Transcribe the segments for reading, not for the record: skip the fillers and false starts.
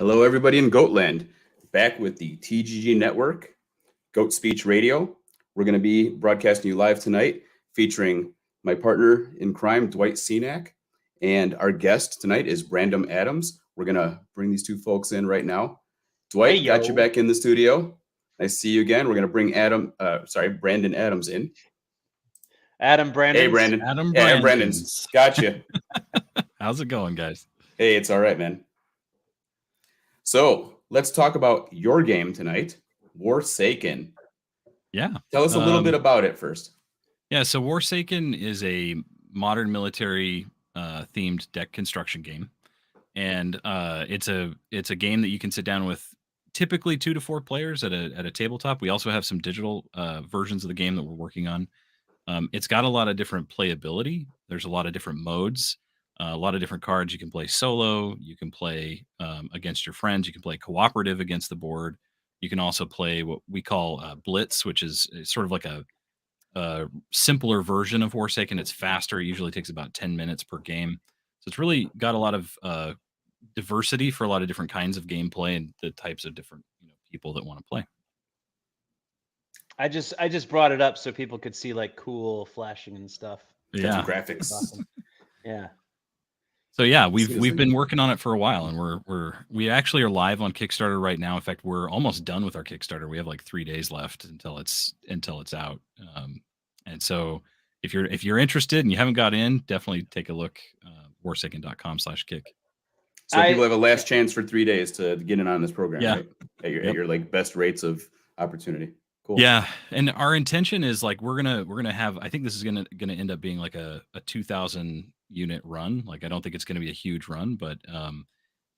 Hello, everybody in Goatland. Back with the TGG Network, Goat Speech Radio. We're going to be broadcasting you live tonight, featuring my partner in crime, Dwight Cenac, and our guest tonight is Brandon Adams. We're going to bring these two folks in right now. Dwight, got you back in the studio. Nice to see you again. We're going to bring Brandon Adams in. Brandon. Hey, Brandon. Brandon's. Gotcha. How's it going, guys? Hey, it's all right, man. So let's talk about your game tonight, Warsaken. Yeah. Tell us a little bit about it first. Yeah, so Warsaken is a modern military themed deck construction game. And it's a game that you can sit down with typically 2 to 4 players at a tabletop. We also have some digital versions of the game that we're working on. It's got a lot of different playability. There's a lot of different modes, a lot of different cards. You can play solo. You can play against your friends. You can play cooperative against the board. You can also play what we call Blitz, which is sort of like a simpler version of Warsaken. It's faster. It usually takes about 10 minutes per game. So it's really got a lot of diversity for a lot of different kinds of gameplay and the types of different people that want to play. I just brought it up so people could see like cool flashing and stuff. Yeah, graphics. Awesome. Yeah. So yeah, we've been working on it for a while, and we actually are live on Kickstarter right now. In fact, we're almost done with our Kickstarter. We have like 3 days left until it's out. And so if you're interested and you haven't got in, definitely take a look. Warsaken.com/kick. So people have a last chance for 3 days to get in on this program, right? At your like best rates of opportunity. Cool. Yeah, and our intention is like we're gonna have. I think this is gonna end up being like a 2,000 unit run. Like I don't think it's gonna be a huge run, but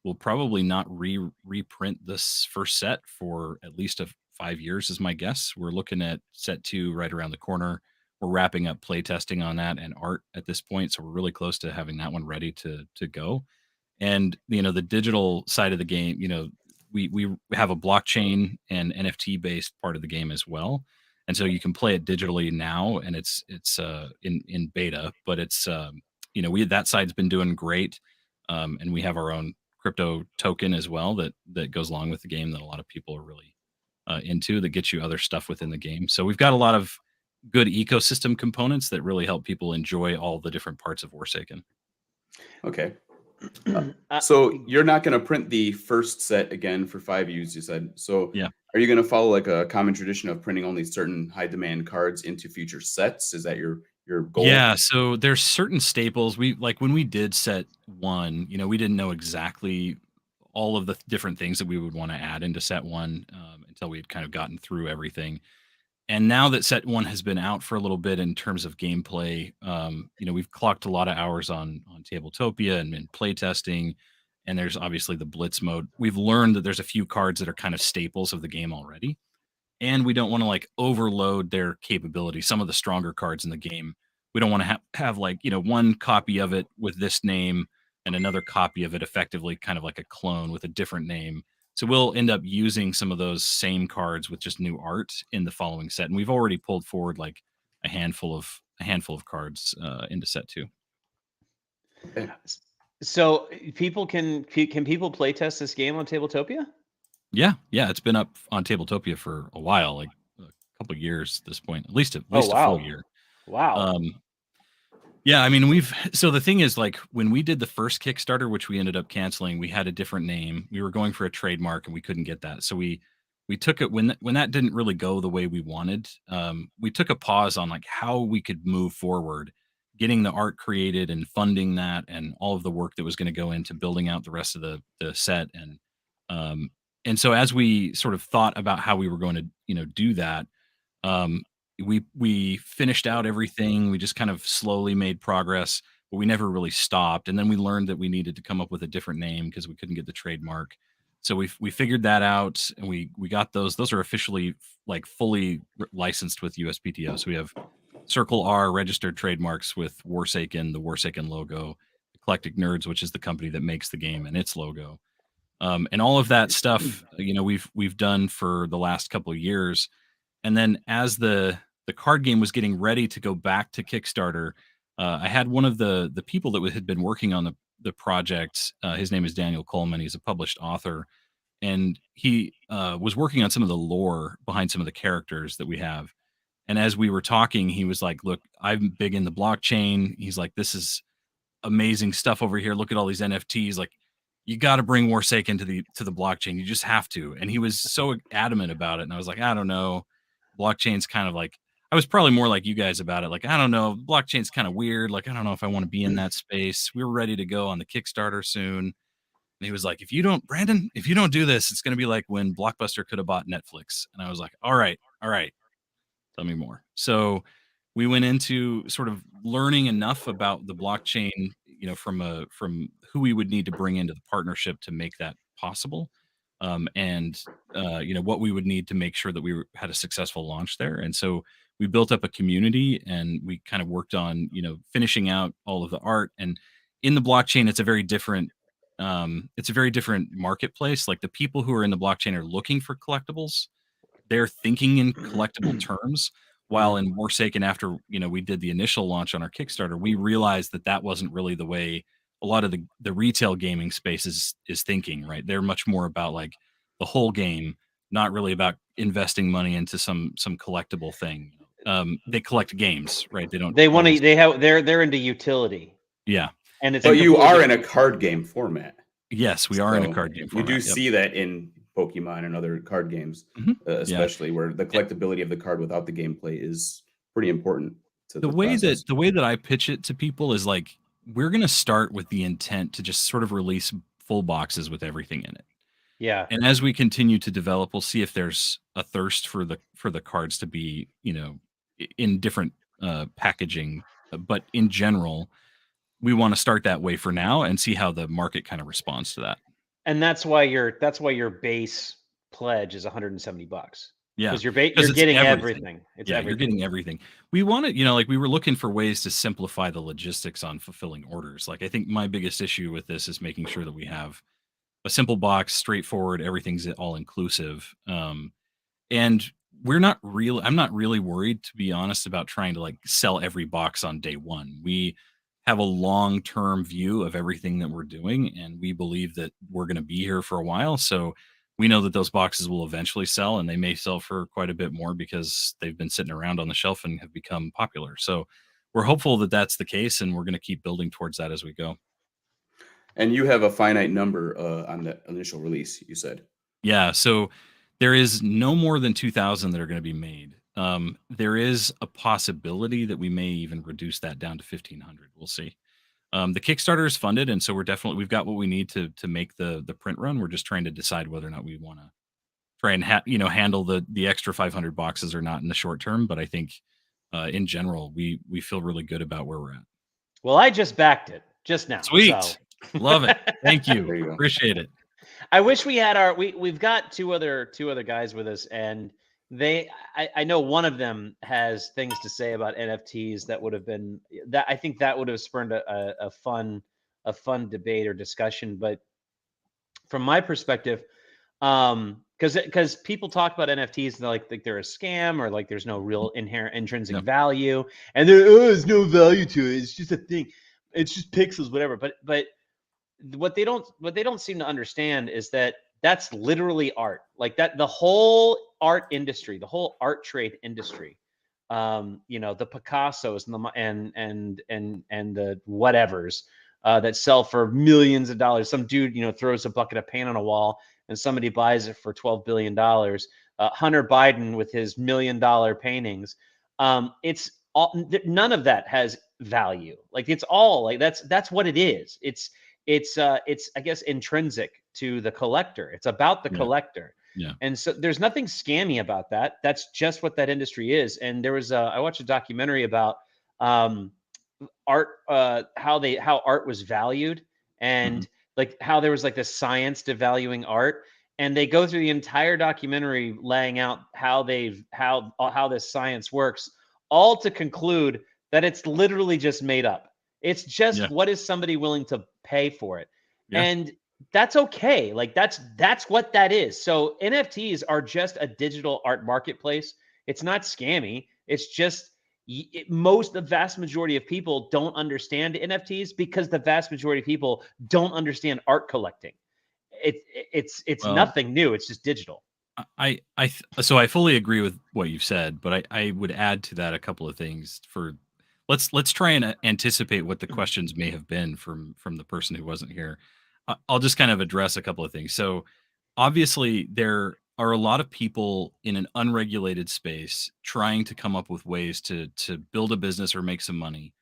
we'll probably not reprint this first set for at least 5 years, is my guess. We're looking at set 2 right around the corner. We're wrapping up play testing on that and art at this point, so we're really close to having that one ready to go. And the digital side of the game, we have a blockchain and NFT based part of the game as well, and so you can play it digitally now, and it's in beta, but it's that side's been doing great, and we have our own crypto token as well that goes along with the game that a lot of people are really into, that gets you other stuff within the game. So we've got a lot of good ecosystem components that really help people enjoy all the different parts of Warsaken. Okay. So you're not going to print the first set again for 5 years, you said. So yeah. Are you going to follow like a common tradition of printing only certain high demand cards into future sets? Is that your goal? Yeah. So there's certain staples. We like when we did set 1, we didn't know exactly all of the different things that we would want to add into set 1 until we had kind of gotten through everything. And now that set 1 has been out for a little bit in terms of gameplay, we've clocked a lot of hours on Tabletopia and play testing, and there's obviously the Blitz mode. We've learned that there's a few cards that are kind of staples of the game already, and we don't want to like overload their capability. Some of the stronger cards in the game, we don't want to have like one copy of it with this name and another copy of it effectively kind of like a clone with a different name. So we'll end up using some of those same cards with just new art in the following set, and we've already pulled forward like a handful of cards into set 2. Okay. So people can people play test this game on Tabletopia? Yeah, it's been up on Tabletopia for a while, like a couple of years at this point, at least a full year. Wow. Yeah, I mean, so the thing is, like, when we did the first Kickstarter, which we ended up canceling, we had a different name. We were going for a trademark and we couldn't get that. So we took it when that didn't really go the way we wanted. We took a pause on like how we could move forward, getting the art created and funding that and all of the work that was going to go into building out the rest of the set. And so as we sort of thought about how we were going to, do that, we finished out everything. We just kind of slowly made progress, but we never really stopped. And then we learned that we needed to come up with a different name because we couldn't get the trademark. So we figured that out, and we got those. Those are officially like fully licensed with USPTO. So we have Circle R registered trademarks with Warsaken, the Warsaken logo, Eclectic Nerds, which is the company that makes the game, and its logo. And all of that stuff, we've done for the last couple of years. And then as the card game was getting ready to go back to Kickstarter, I had one of the people that had been working on the project. His name is Daniel Coleman. He's a published author, and he was working on some of the lore behind some of the characters that we have. And as we were talking, he was like, "Look, I'm big in the blockchain." He's like, "This is amazing stuff over here. Look at all these NFTs. Like, you got to bring Warsaken to the blockchain. You just have to." And he was so adamant about it. And I was like, I don't know. Blockchain's kind of like, I was probably more like you guys about it. Like, I don't know. Blockchain's kind of weird. Like, I don't know if I want to be in that space. We were ready to go on the Kickstarter soon. And he was like, Brandon, if you don't do this, it's going to be like when Blockbuster could have bought Netflix. And I was like, all right. Tell me more. So we went into sort of learning enough about the blockchain, from who we would need to bring into the partnership to make that possible, and what we would need to make sure that had a successful launch there. And so we built up a community, and we kind of worked on finishing out all of the art. And in the blockchain, it's a very different marketplace. Like, the people who are in the blockchain are looking for collectibles. They're thinking in collectible terms. While in Warsaken, after we did the initial launch on our Kickstarter, we realized that wasn't really the way a lot of the retail gaming space is thinking. Right? They're much more about like the whole game, not really about investing money into some collectible thing. They collect games, right? They don't. They want to. They're into utility. Yeah, and it's. But you are in a card game format. Yes, we are in a card game format. You do see that in Pokemon and other card games, especially where the collectability of the card without the gameplay is pretty important to the way that I pitch it to people is like, we're going to start with the intent to just sort of release full boxes with everything in it. Yeah. And as we continue to develop, we'll see if there's a thirst for the cards to be, in different packaging. But in general, we want to start that way for now and see how the market kind of responds to that. And that's why your base pledge is $170. Yeah, because you're getting everything. You're getting everything. We wanted, we were looking for ways to simplify the logistics on fulfilling orders. Like, I think my biggest issue with this is making sure that we have a simple box, straightforward, everything's all inclusive. And I'm not really worried, to be honest, about trying to like sell every box on day one. We have a long-term view of everything that we're doing, and we believe that we're going to be here for a while. So we know that those boxes will eventually sell, and they may sell for quite a bit more because they've been sitting around on the shelf and have become popular. So we're hopeful that that's the case, and we're going to keep building towards that as we go. And you have a finite number on the initial release, you said. Yeah. So there is no more than 2,000 that are going to be made. There is a possibility that we may even reduce that down to 1,500. We'll see. The Kickstarter is funded, and so we've got what we need to make the print run. We're just trying to decide whether or not we want to try and handle the extra 500 boxes or not in the short term. But I think in general, we feel really good about where we're at. Well, I just backed it just now. Sweet. So. Love it. Thank you. There you go. Appreciate it. I wish we had we've got two other guys with us, and I know one of them has things to say about NFTs that would have been that I think that would have spurned a fun debate or discussion. But from my perspective, because people talk about NFTs and they're like they're a scam, or like there's no real inherent intrinsic value, and there's no value to it. It's just a thing. It's just pixels, whatever. But what they don't seem to understand is that that's literally art. Like that, the whole art industry, the whole art trade industry, the Picassos and the whatevers that sell for millions of dollars. Some dude, throws a bucket of paint on a wall and somebody buys it for $12 billion. Hunter Biden with his $1 million paintings. It's all, none of that has value. Like, it's all like that's what it is. It's I guess intrinsic to the collector. It's about the collector. Yeah. And so there's nothing scammy about that. That's just what that industry is. And there was I watched a documentary about art, how art was valued, and like how there was like this science devaluing art. And they go through the entire documentary laying out how this science works, all to conclude that it's literally just made up. It's just what is somebody willing to pay for it. Yeah. And that's okay. Like that's what that is. So NFTs are just a digital art marketplace. It's not scammy. It's just The vast majority of people don't understand NFTs because the vast majority of people don't understand art collecting. It's Well, nothing new. It's just digital. So I fully agree with what you've said, but I would add to that a couple of things. Let's try and anticipate what the questions may have been from the person who wasn't here. I'll just kind of address a couple of things. So obviously there are a lot of people in an unregulated space trying to come up with ways to build a business or make some money.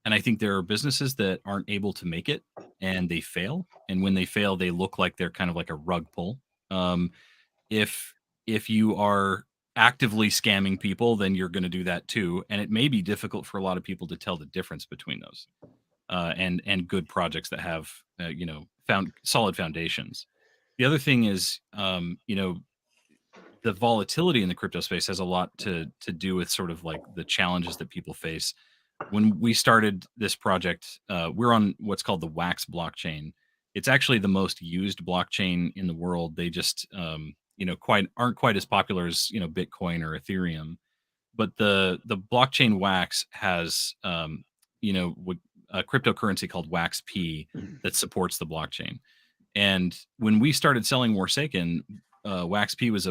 And I think there are businesses that aren't able to make it and they fail. And when they fail, they look like they're kind of like a rug pull. Um, if if you are actively scamming people, then you're going to do that too, and it may be difficult for a lot of people to tell the difference between those and good projects that have found solid foundations. The other thing is, the volatility in the crypto space has a lot to do with sort of like the challenges that people face. When we started this project, we're on what's called the Wax blockchain. It's actually the most used blockchain in the world. They just quite aren't quite as popular as Bitcoin or Ethereum, but the blockchain Wax has a cryptocurrency called Wax P that supports the blockchain. And when we started selling Warsaken, Wax P was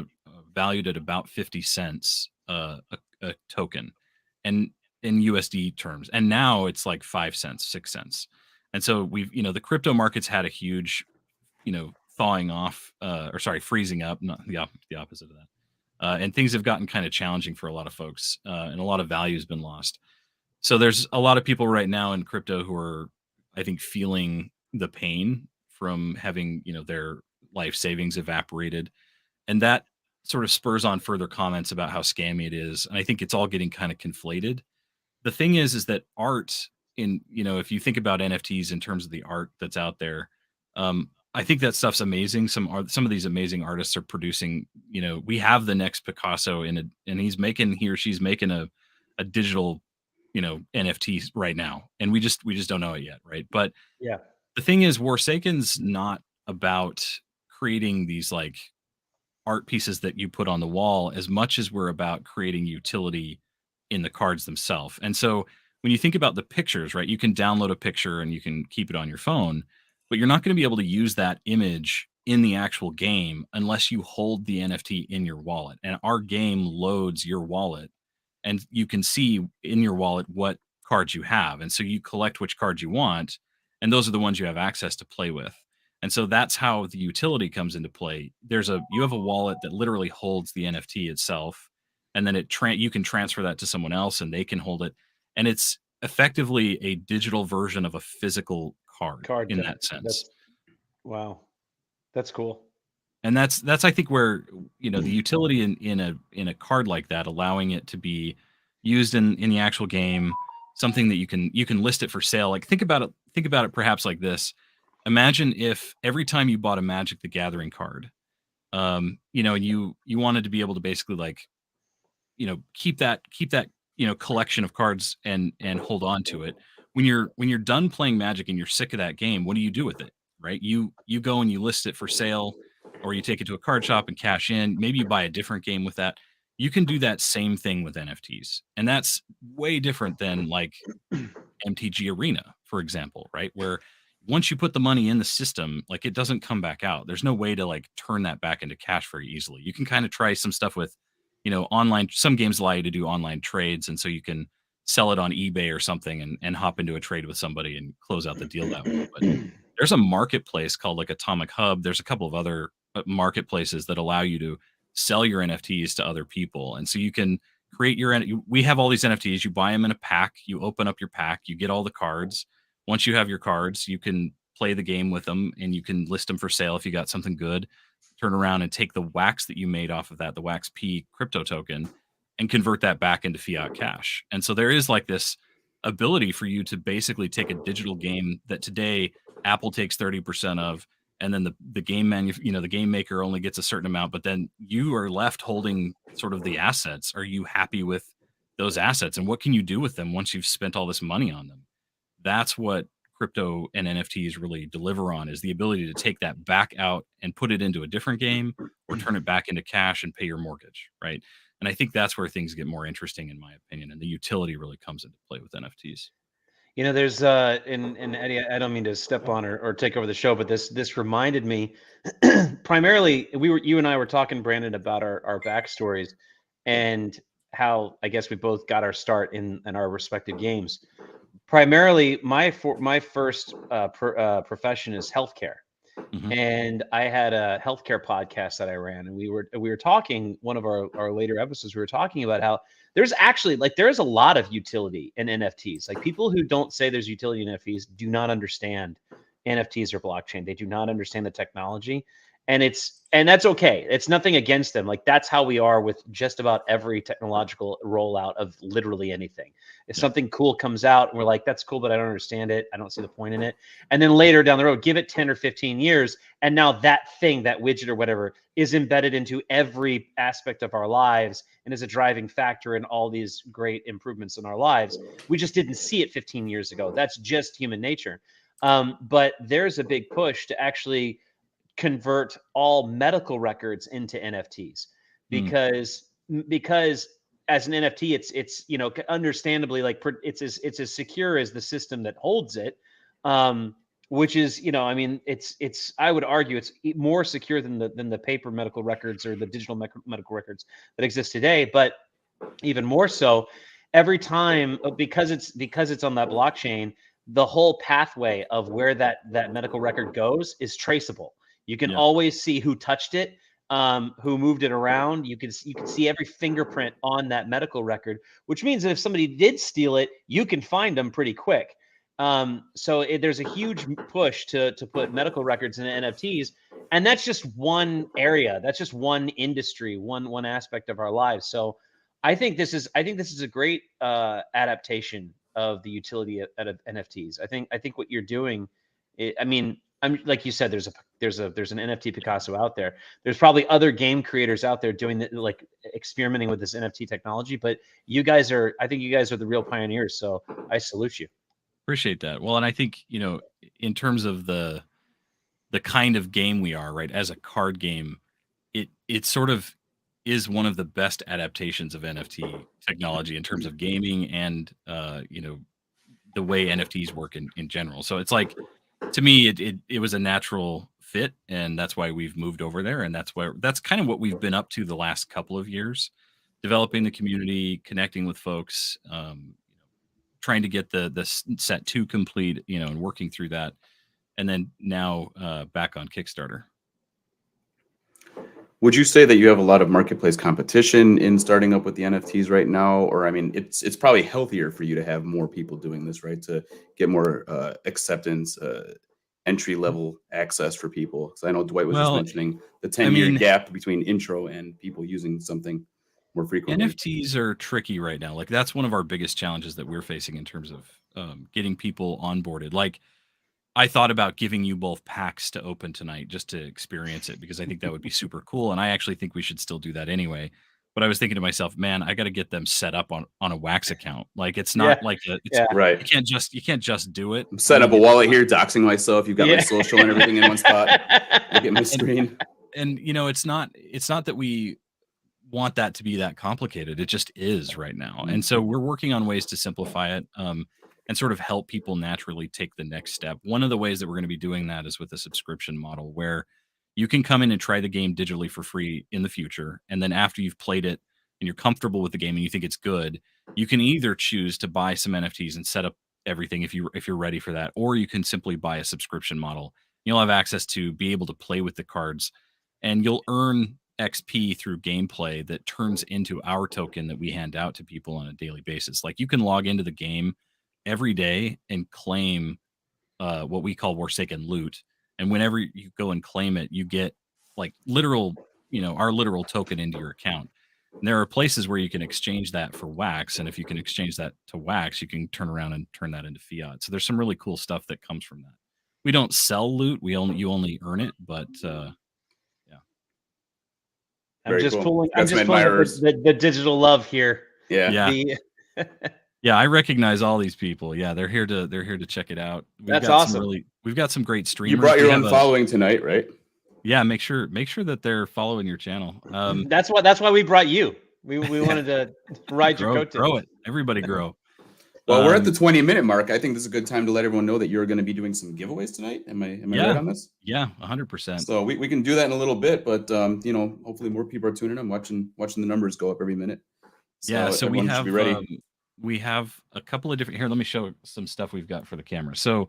valued at about 50 cents a token, and in USD terms. And now it's like 5 cents, 6 cents. And so the crypto markets had a huge, thawing off, or sorry, freezing up, not the opposite of that. And things have gotten kind of challenging for a lot of folks, and a lot of value has been lost. So there's a lot of people right now in crypto who are, I think, feeling the pain from having, their life savings evaporated. And that sort of spurs on further comments about how scammy it is. And I think it's all getting kind of conflated. The thing is that art if you think about NFTs in terms of the art that's out there, I think that stuff's amazing. Some of these amazing artists are producing, we have the next Picasso and he or she's making a digital, NFT right now. And we just don't know it yet. Right. But Yeah. the thing is, Warsaken's not about creating these like art pieces that you put on the wall as much as we're about creating utility in the cards themselves. And so when you think about the pictures, right, you can download a picture and you can keep it on your phone, but you're not going to be able to use that image in the actual game unless you hold the NFT in your wallet. And our game loads your wallet and you can see in your wallet what cards you have. And so you collect which cards you want, and those are the ones you have access to play with. And so that's how the utility comes into play. You have a wallet that literally holds the NFT itself, and then you can transfer that to someone else and they can hold it. And it's effectively a digital version of a physical card in that sense. Wow. That's cool. And that's I think where the utility in a card like that, allowing it to be used in the actual game, something that you can list it for sale. Like think about it perhaps like this. Imagine if every time you bought a Magic the Gathering card, and you wanted to be able to basically like, keep that collection of cards and hold on to it. When you're done playing Magic and you're sick of that game, what do you do with it? Right? You go and you list it for sale, or you take it to a card shop and cash in. Maybe you buy a different game with that. You can do that same thing with NFTs. And that's way different than like MTG Arena, for example, right? Where once you put the money in the system, like it doesn't come back out. There's no way to like turn that back into cash very easily. You can kind of try some stuff with, online. Some games allow you to do online trades. And so you can sell it on eBay or something and hop into a trade with somebody and close out the deal that way. But there's a marketplace called like Atomic Hub. There's a couple of other marketplaces that allow you to sell your NFTs to other people. And so you can create we have all these NFTs. You buy them in a pack. You open up your pack. You get all the cards. Once you have your cards, you can play the game with them and you can list them for sale if you got something good. Turn around and take the wax that you made off of that, the Wax P crypto token, and convert that back into fiat cash. And so there is like this ability for you to basically take a digital game that today Apple takes 30% of, and then the game maker only gets a certain amount, but then you are left holding sort of the assets. Are you happy with those assets, and what can you do with them once you've spent all this money on them? That's what crypto and NFTs really deliver on, is the ability to take that back out and put it into a different game or turn it back into cash and pay your mortgage, right? And I think that's where things get more interesting, in my opinion, and the utility really comes into play with NFTs. You know, there's and Eddie, I don't mean to step on or take over the show, but this reminded me primarily you and I were talking, Brandon, about our backstories and how I guess we both got our start in our respective games. Primarily, my first profession is healthcare. Mhm. And I had a healthcare podcast that I ran, and we were talking, one of our later episodes, we were talking about how there's actually there's a lot of utility in NFTs. Like, people who don't say there's utility in NFTs do not understand NFTs or blockchain. They do not understand the technology. And that's okay. It's nothing against them. Like, that's how we are with just about every technological rollout of literally anything. If something cool comes out and we're like, that's cool, but I don't understand it, I don't see the point in it. And then later down the road, give it 10 or 15 years, and now that thing, that widget or whatever, is embedded into every aspect of our lives and is a driving factor in all these great improvements in our lives. We just didn't see it 15 years ago. That's just human nature. But there's a big push to actually convert all medical records into NFTs, because as an NFT, it's understandably, like, it's as secure as the system that holds it, which is, I mean, it's I would argue it's more secure than the paper medical records or the digital medical records that exist today. But even more so, every time, because it's on that blockchain, the whole pathway of where that medical record goes is traceable. You can always see who touched it, who moved it around. You can see every fingerprint on that medical record, which means that if somebody did steal it, you can find them pretty quick. So there's a huge push to put medical records into NFTs, and that's just one area. That's just one industry, one aspect of our lives. So I think this is a great adaptation of the utility of NFTs. I think what you're doing, I mean, I'm like you said, there's an NFT Picasso out there. There's probably other game creators out there doing like experimenting with this NFT technology, but I think you guys are the real pioneers. So I salute you. Appreciate that. Well, and I think, in terms of the kind of game we are, right, as a card game, it sort of is one of the best adaptations of NFT technology in terms of gaming and the way NFTs work in general. So it's like, to me, it was a natural fit, and that's why we've moved over there, and that's kind of what we've been up to the last couple of years, developing the community, connecting with folks, trying to get the set 2 complete, and working through that, and then now back on Kickstarter. Would you say that you have a lot of marketplace competition in starting up with the NFTs right now? Or, I mean, it's probably healthier for you to have more people doing this, right? To get more acceptance, entry level access for people. So I know Dwight was just mentioning the 10-year gap between intro and people using something more frequently. NFTs are tricky right now. Like, that's one of our biggest challenges that we're facing in terms of getting people onboarded. Like, I thought about giving you both packs to open tonight just to experience it, because I think that would be super cool. And I actually think we should still do that anyway. But I was thinking to myself, man, I got to get them set up on a Wax account. Like, it's not like right. You can't just do it. I'm setting up a wallet here, doxing myself. You've got my social and everything in one spot. Look at my screen. And it's not that we want that to be that complicated. It just is right now. And so we're working on ways to simplify it. And sort of help people naturally take the next step. One of the ways that we're going to be doing that is with a subscription model, where you can come in and try the game digitally for free in the future. And then after you've played it and you're comfortable with the game and you think it's good, you can either choose to buy some NFTs and set up everything if you're ready for that, or you can simply buy a subscription model. You'll have access to be able to play with the cards, and you'll earn XP through gameplay that turns into our token that we hand out to people on a daily basis. Like, you can log into the game every day and claim what we call Warsaken loot, and whenever you go and claim it, you get like literal, our literal token into your account. And there are places where you can exchange that for Wax, and if you can exchange that to Wax, you can turn around and turn that into fiat. So there's some really cool stuff that comes from that. We don't sell loot; you only earn it. But I'm just pulling the digital love here. Yeah. Yeah, I recognize all these people. Yeah, they're here to check it out. That's awesome. We've got some great streamers. You brought your own following tonight, right? Yeah, make sure that they're following your channel. That's why we brought you. We wanted to ride your grow coattails. it. Everybody grow. Well, we're at the 20-minute mark. I think this is a good time to let everyone know that you're going to be doing some giveaways tonight. Am I right on this? Yeah, 100%. So we can do that in a little bit, but hopefully more people are tuning in, watching the numbers go up every minute. So we everyone have should be ready. We have a couple of different here. Let me show some stuff we've got for the camera. So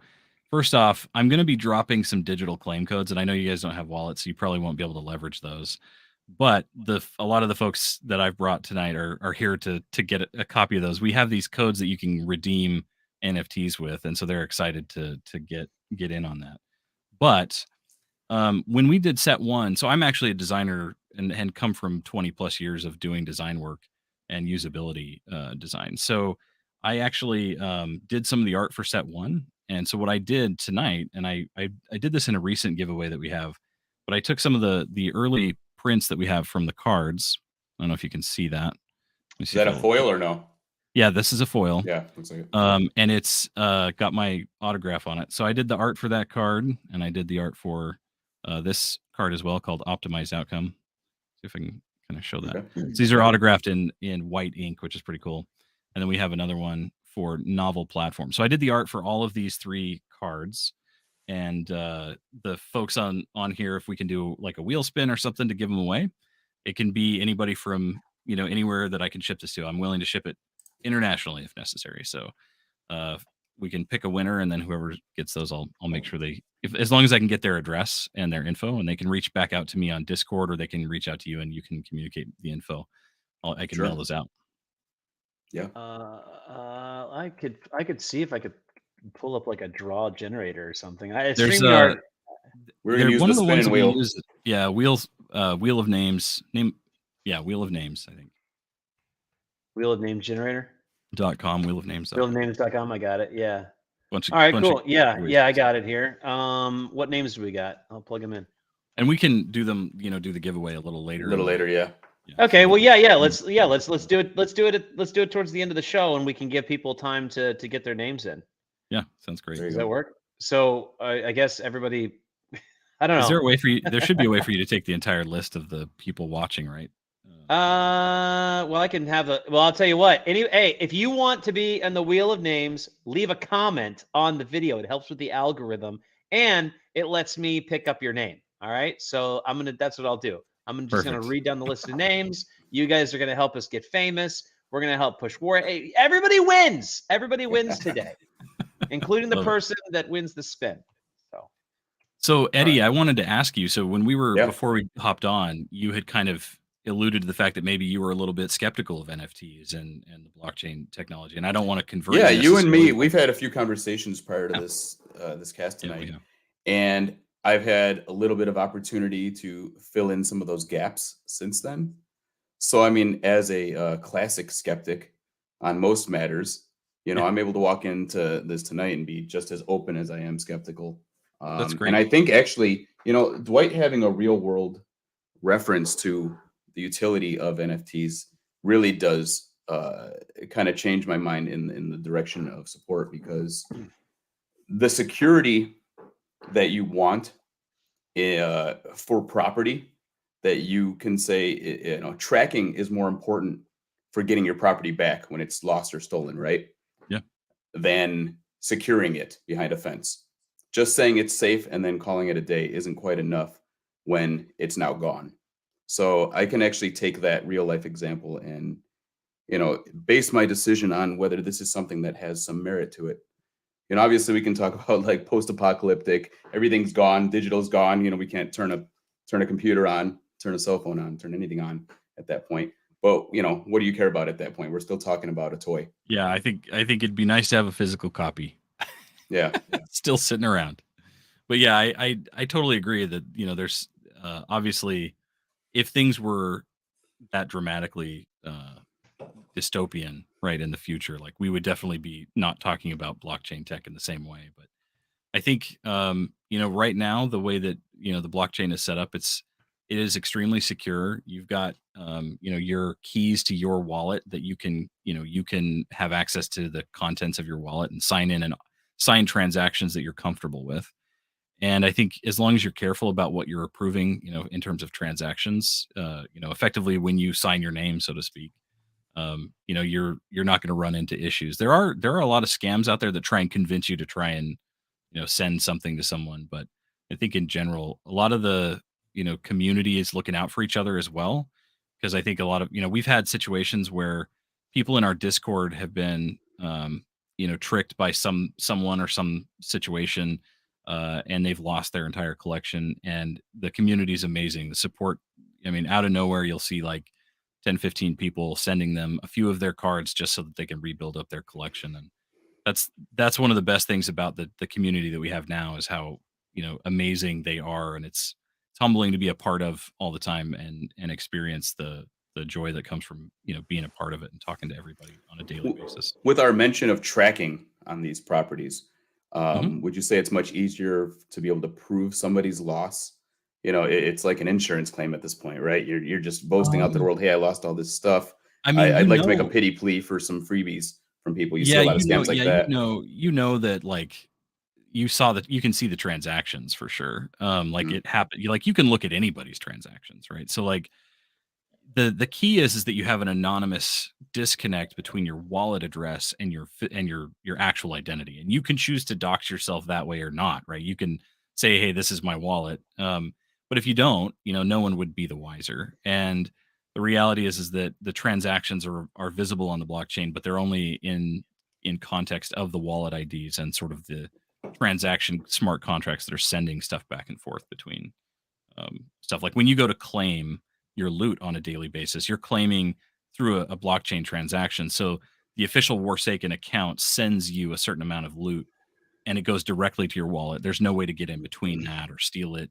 first off, I'm going to be dropping some digital claim codes, and I know you guys don't have wallets, so you probably won't be able to leverage those. But a lot of the folks that I've brought tonight are here to get a copy of those. We have these codes that you can redeem NFTs with, and so they're excited to get in on that. But when we did set one, so I'm actually a designer and come from 20 plus years of doing design work and usability design. So I actually did some of the art for set one. And so what I did tonight, and I did this in a recent giveaway that we have, but I took some of the early prints that we have from the cards. I don't know if you can see that. Is that a foil or no? Yeah, this is a foil. Yeah, looks like it. And it's got my autograph on it. So I did the art for that card, and I did the art for this card as well, called Optimized Outcome. See if I can kind of show that. Okay. So these are autographed in white ink, which is pretty cool. And then we have another one for Novel Platform. So I did the art for all of these 3 cards. And the folks on here, if we can do like a wheel spin or something to give them away, it can be anybody from anywhere that I can ship this to. I'm willing to ship it internationally if necessary. So we can pick a winner, and then whoever gets those, I'll make sure as long as I can get their address and their info, and they can reach back out to me on Discord, or they can reach out to you and you can communicate the info. I can mail those out. Yeah. I could see if I could pull up like a draw generator or something. There's we're gonna use the spinning wheel. Wheel of Names. Wheel of Names, I think. Wheel of Names generator. .com, Wheel of Names. Wheelofnames.com. I got it. Yeah. All right, cool. Yeah, I got it here. What names do we got? I'll plug them in. And we can do them, do the giveaway a little later. Yeah. Okay. Well, yeah. Let's do it. Let's do it towards the end of the show, and we can give people time to get their names in. Yeah, sounds great. Does that work? So I guess everybody. I don't know. Is there a way for you? There should be a way for you to take the entire list of the people watching, right? Well, I can have I'll tell you what. Hey, if you want to be in the Wheel of Names, leave a comment on the video. It helps with the algorithm, and it lets me pick up your name. All right. So that's what I'll do. I'm just going to read down the list of names. You guys are going to help us get famous. We're going to help push war. Hey, everybody wins. Everybody wins today, including the person that wins the spin. So Eddie, I wanted to ask you, so when we were, before we hopped on, you had kind of alluded to the fact that maybe you were a little bit skeptical of NFTs and the blockchain technology. And I don't want to convert. Yeah, you and me, we've had a few conversations prior to this cast tonight. And I've had a little bit of opportunity to fill in some of those gaps since then. So, I mean, as a classic skeptic on most matters, I'm able to walk into this tonight and be just as open as I am skeptical. That's great. And I think actually, Dwight having a real world reference to the utility of NFTs really does kind of change my mind in the direction of support, because the security that you want for property, that you can say, tracking is more important for getting your property back when it's lost or stolen, right? Yeah. Than securing it behind a fence. Just saying it's safe and then calling it a day isn't quite enough when it's now gone. So I can actually take that real life example and, base my decision on whether this is something that has some merit to it. Obviously we can talk about like post-apocalyptic, everything's gone, digital's gone. We can't turn a computer on, turn a cell phone on, turn anything on at that point. But, what do you care about at that point? We're still talking about a toy. Yeah, I think it'd be nice to have a physical copy. Yeah. Still sitting around. But yeah, I totally agree that, there's obviously, if things were that dramatically dystopian, right, in the future, like we would definitely be not talking about blockchain tech in the same way. But I think, right now, the way that, the blockchain is set up, it is extremely secure. You've got, your keys to your wallet that you can have access to the contents of your wallet and sign in and sign transactions that you're comfortable with. And I think as long as you're careful about what you're approving, in terms of transactions, effectively when you sign your name, so to speak, you're not going to run into issues. There are a lot of scams out there that try and convince you to try and send something to someone, but I think in general, a lot of the community is looking out for each other as well, because I think a lot of we've had situations where people in our Discord have been tricked by someone or some situation, and they've lost their entire collection. And the community is amazing. The support, out of nowhere, you'll see like 10, 15 people sending them a few of their cards just so that they can rebuild up their collection. And that's one of the best things about the community that we have now, is how amazing they are, and it's humbling to be a part of all the time and experience the joy that comes from being a part of it and talking to everybody on a daily basis. With our mention of tracking on these properties, would you say it's much easier to be able to prove somebody's loss? It's like an insurance claim at this point, right? You're just boasting out to the world, hey, I lost all this stuff. I'd like to make a pity plea for some freebies from people. You see a lot of scams like that. That like you can see the transactions for sure. It happened. You can look at anybody's transactions, right? So like the key is that you have an anonymous disconnect between your wallet address and your actual identity, and you can choose to dox yourself that way or not, right? You can say, hey, this is my wallet. But if you don't, no one would be the wiser. And the reality is that the transactions are visible on the blockchain, but they're only in context of the wallet IDs and sort of the transaction smart contracts that are sending stuff back and forth between stuff. Like when you go to claim your loot on a daily basis, you're claiming through a blockchain transaction. So the official Warsaken account sends you a certain amount of loot, and it goes directly to your wallet. There's no way to get in between that or steal it.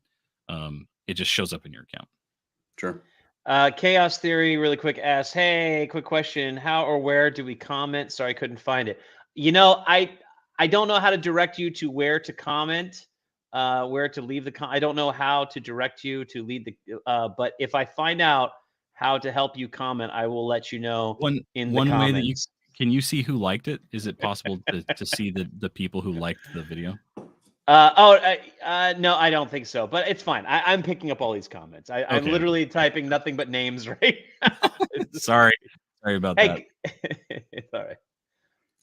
It just shows up in your account. Sure. Chaos Theory really quick asks, hey, quick question. How or where do we comment? Sorry, I couldn't find it. I don't know how to direct you to where to comment, where to leave the I don't know how to direct you to lead the but if I find out how to help you comment, I will let you know in the comments. Way that can you see who liked it? Is it possible to see the people who liked the video? No, I don't think so, but it's fine. I'm picking up all these comments. I'm literally typing nothing but names right now. Sorry about that. It's all right.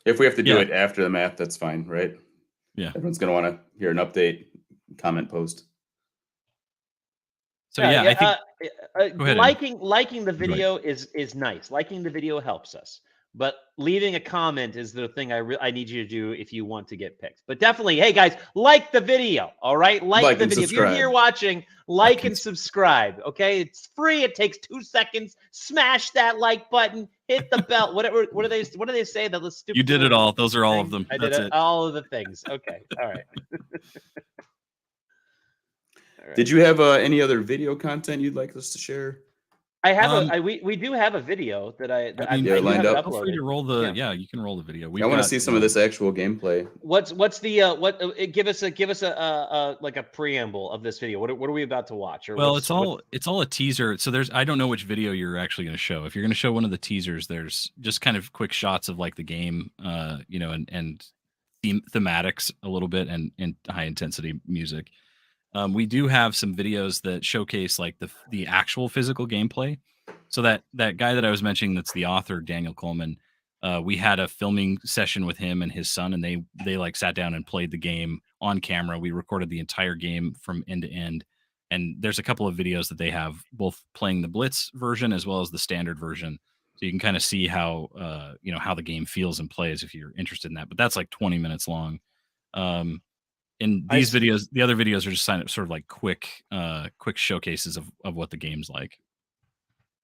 If we have to do it after the math, that's fine, right? Yeah. Everyone's going to want to hear an update, comment, post. So I think liking the video is nice. Liking the video helps us. But leaving a comment is the thing I need you to do if you want to get picked. But definitely, hey guys, like the video. All right, like the video. If you're here watching, like and subscribe. Okay, it's free. It takes 2 seconds. Smash that like button. Hit the bell. What do they say? That stupid. You did it all. Those are all of them. I did it. All of the things. Okay. All right. Did you have any other video content you'd like us to share? I have we do have a video that I lined up. Feel free to roll you can roll the video. I want to see some of this actual gameplay. What's the give us a like a preamble of this video. What are we about to watch? Well, it's all a teaser. So I don't know which video you're actually going to show. If you're going to show one of the teasers, there's just kind of quick shots of like the game, and thematics a little bit and high intensity music. We do have some videos that showcase like the actual physical gameplay. So that guy that I was mentioning, that's the author, Daniel Coleman, we had a filming session with him and his son, and they like sat down and played the game on camera. We recorded the entire game from end to end. And there's a couple of videos that they have both playing the Blitz version as well as the standard version. So you can kind of see how, how the game feels and plays if you're interested in that. But that's like 20 minutes long. In these videos, the other videos are just sort of like quick showcases of what the game's like.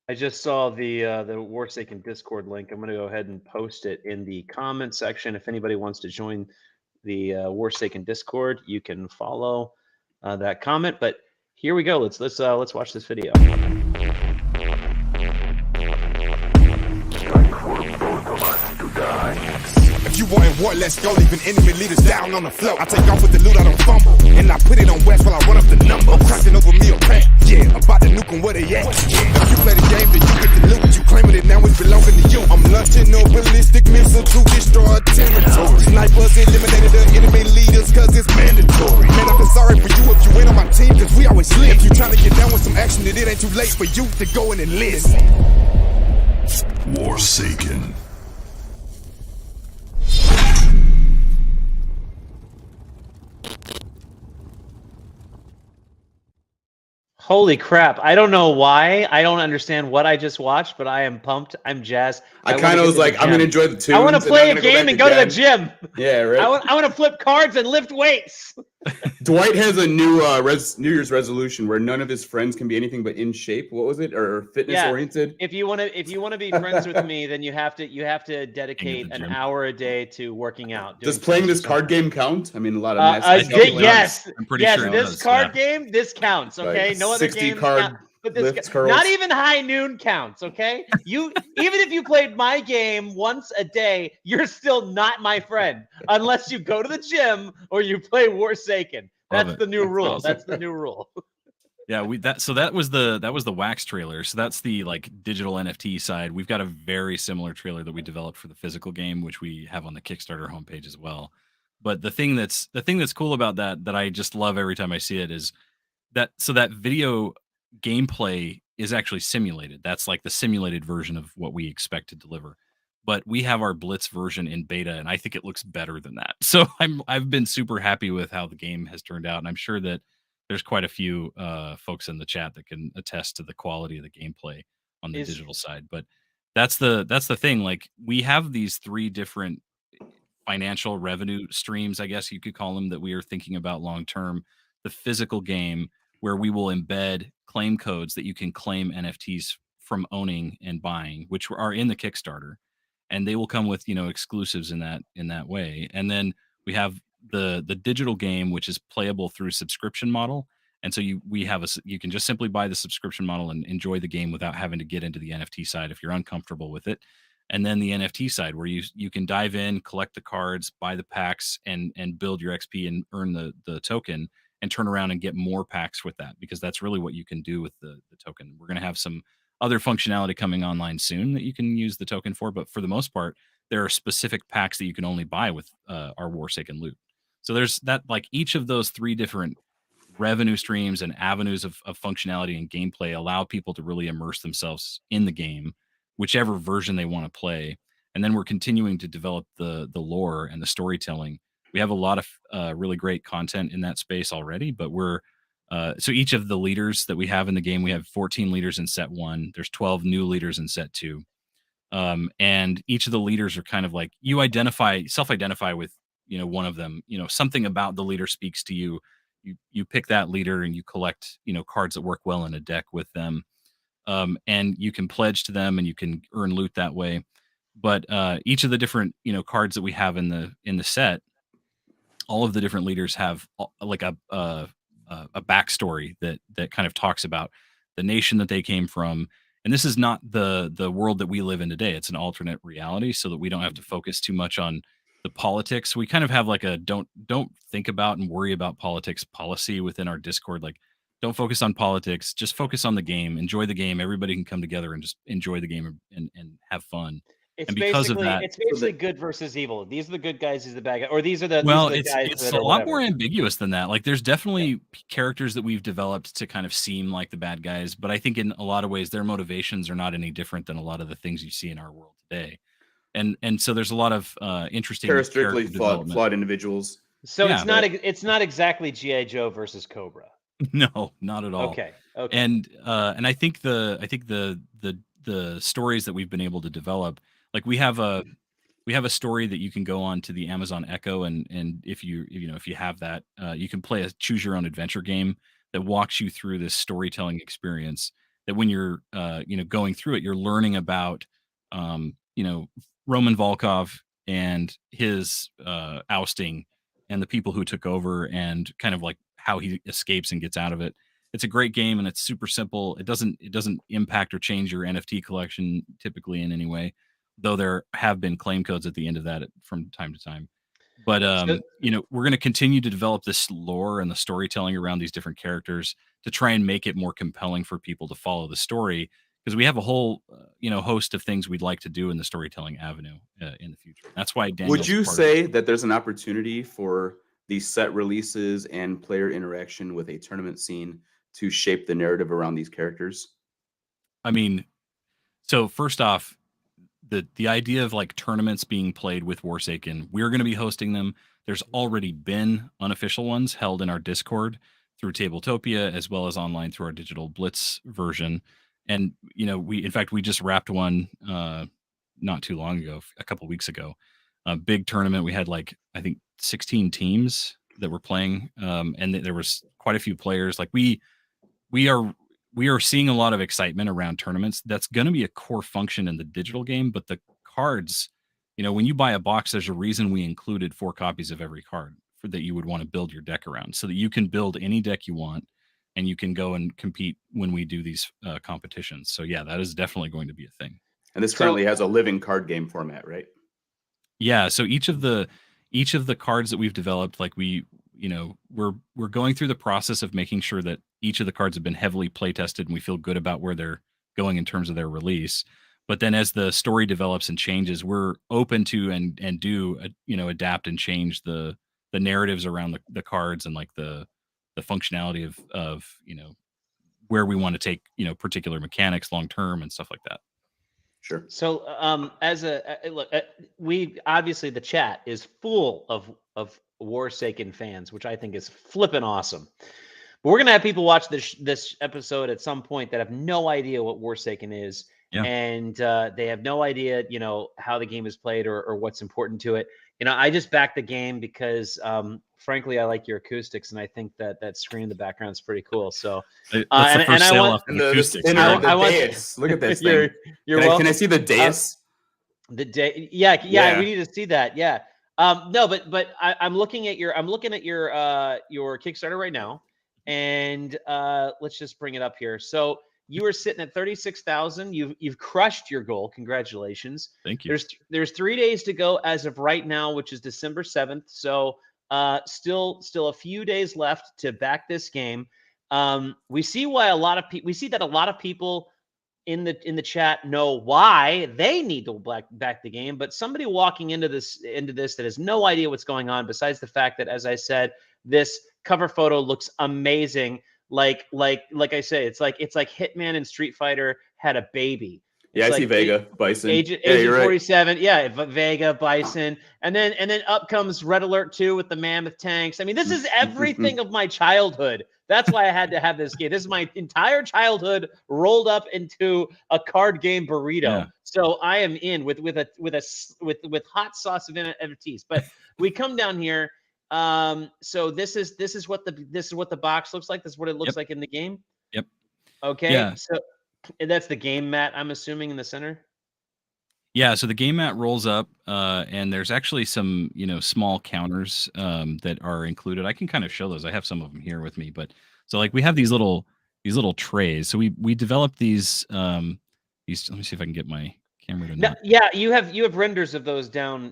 I just saw the Warsaken Discord link. I'm going to go ahead and post it in the comment section. If anybody wants to join the Warsaken Discord, you can follow that comment. But here we go. Let's watch this video. If you want war, let's go, leaving enemy leaders down on the floor. I take off with the loot, I don't fumble, and I put it on West while I run up the number. I'm cracking over me a pack, yeah, I'm about to nuke them where they at, yeah. If you play the game, then you get the loot, you claiming it now, it's belonging to you. I'm launching a ballistic missile to destroy territory. Snipers eliminated the enemy leaders, cause it's mandatory. Man, I feel sorry for you too late for you to go and enlist. Warsaken. Holy crap. I don't know why. I don't understand what I just watched, but I am pumped. I'm jazzed. I kind of was like, I'm going to enjoy the tunes. I want to play a game and go to the gym. Yeah, right. I want to flip cards and lift weights. Dwight has a new New Year's resolution where none of his friends can be anything but in shape. What was it? Or fitness oriented? If you want to be friends with me, then you have to dedicate an hour a day to working out. Does playing this card game count? I mean, a lot of yes. I'm pretty sure this card game, this counts. Okay, like no other 60 games card count. But this lifts, curls. not even high noon counts. Okay, you even if you played my game once a day, you're still not my friend unless you go to the gym or you play Warsaken. That's the new rule. That's the new rule. Yeah, that was the Wax trailer. So that's the like digital NFT side. We've got a very similar trailer that we developed for the physical game, which we have on the Kickstarter homepage as well. But the thing that's cool about that I just love every time I see it is that video gameplay is actually simulated. That's like the simulated version of what we expect to deliver. But we have our Blitz version in beta, and I think it looks better than that. So I've been super happy with how the game has turned out, and I'm sure that there's quite a few folks in the chat that can attest to the quality of the gameplay on the digital side. But that's the thing. Like, we have these 3 different financial revenue streams, I guess you could call them, that we are thinking about long term. The physical game, where we will embed claim codes that you can claim NFTs from owning and buying, which are in the Kickstarter, and they will come with exclusives in that way. And then we have the digital game, which is playable through subscription model. And so you can just simply buy the subscription model and enjoy the game without having to get into the NFT side if you're uncomfortable with it. And then the NFT side, where you can dive in, collect the cards, buy the packs, and build your XP and earn the token, and turn around and get more packs with that, because that's really what you can do with the token. We're going to have some other functionality coming online soon that you can use the token for, but for the most part, there are specific packs that you can only buy with our Warsaken loot. So there's that, like, each of those 3 different revenue streams and avenues of functionality and gameplay allow people to really immerse themselves in the game, whichever version they want to play. And then we're continuing to develop the lore and the storytelling. We have a lot of really great content in that space already, but we're so each of the leaders that we have in the game, we have 14 leaders in set 1. There's 12 new leaders in set 2. And each of the leaders are kind of like, you self-identify with, one of them, something about the leader speaks to you. You pick that leader and you collect, cards that work well in a deck with them. And you can pledge to them and you can earn loot that way. But each of the different, cards that we have in the set, all of the different leaders have like a backstory that kind of talks about the nation that they came from. And this is not the world that we live in today. It's an alternate reality, so that we don't have to focus too much on the politics. We kind of have like a don't think about and worry about politics policy within our Discord. Like, don't focus on politics, just focus on the game, enjoy the game. Everybody can come together and just enjoy the game and have fun. It's and because basically, of that, it's basically good versus evil. These are the good guys, these are the bad guys, or these are the guys. It's a lot more ambiguous than that. Like, there's definitely characters that we've developed to kind of seem like the bad guys, but I think in a lot of ways their motivations are not any different than a lot of the things you see in our world today. And so there's a lot of interesting characteristically flawed individuals. So yeah, it's not exactly G.I. Joe versus Cobra. No, not at all. Okay. And I think the stories that we've been able to develop, like, we have a story that you can go on to the Amazon Echo, and if you have that, you can play a choose your own adventure game that walks you through this storytelling experience, that when you're going through it, you're learning about Roman Volkov and his ousting and the people who took over, and kind of like how he escapes and gets out of it. It's a great game, and it's super simple. It doesn't impact or change your NFT collection typically in any way, though there have been claim codes at the end of that from time to time. But we're going to continue to develop this lore and the storytelling around these different characters to try and make it more compelling for people to follow the story, because we have a whole host of things we'd like to do in the storytelling avenue in the future. That's why Daniel's Would you say that there's an opportunity for these set releases and player interaction with a tournament scene to shape the narrative around these characters? I mean, so first off, the idea of like tournaments being played with Warsaken, we're going to be hosting them. There's already been unofficial ones held in our Discord through Tabletopia, as well as online through our Digital Blitz version. And in fact, we just wrapped one not too long ago, a couple weeks ago. A big tournament. We had like I think 16 teams that were playing, and there was quite a few players. Like we are seeing a lot of excitement around tournaments. That's going to be a core function in the digital game, but the cards, when you buy a box, there's a reason we included 4 copies of every card for that you would want to build your deck around, so that you can build any deck you want and you can go and compete when we do these competitions. So yeah, that is definitely going to be a thing. And this currently has a living card game format, right? Yeah. So each of the cards that we've developed, like we're going through the process of making sure that each of the cards have been heavily play tested and we feel good about where they're going in terms of their release. But then as the story develops and changes, we're open to and do adapt and change the narratives around the cards and like the functionality of where we want to take particular mechanics long term and stuff like that. Sure. So, look, we obviously the chat is full of Warsaken fans, which I think is flipping awesome. But we're gonna have people watch this episode at some point that have no idea what Warsaken is, and they have no idea, how the game is played or what's important to it. I just backed the game because, frankly, I like your acoustics, and I think that screen in the background is pretty cool. So, that's the first sale off the acoustics. I want dais. Look at this thing. Can I see the dais? Yeah, we need to see that. Yeah. No, but I'm looking at your Kickstarter right now, and let's just bring it up here. So you were sitting at 36,000. You've crushed your goal. Congratulations. Thank you. There's 3 days to go as of right now, which is December 7th. So still a few days left to back this game. We see that a lot of people in the chat know why they need to back the game, but somebody walking into this that has no idea what's going on, besides the fact that, as I said, this cover photo looks amazing. Like I say, it's like Hitman and Street Fighter had a baby. Yeah, I see Vega, Bison. Agent 47. Right. Yeah, Vega, Bison. And then up comes Red Alert 2 with the mammoth tanks. I mean, this is everything of my childhood. That's why I had to have this game. This is my entire childhood rolled up into a card game burrito. Yeah. So I am in with hot sauce of NFTs. But we come down here. So this is what the box looks like. This is what it looks like in the game. Yep. Okay. Yeah. So that's the game mat, I'm assuming, in the center. Yeah, so the game mat rolls up, and there's actually some, small counters that are included. I can kind of show those. I have some of them here with me, but so like we have these little trays. So we developed these. Let me see if I can get my camera to. Now, yeah, you have renders of those down.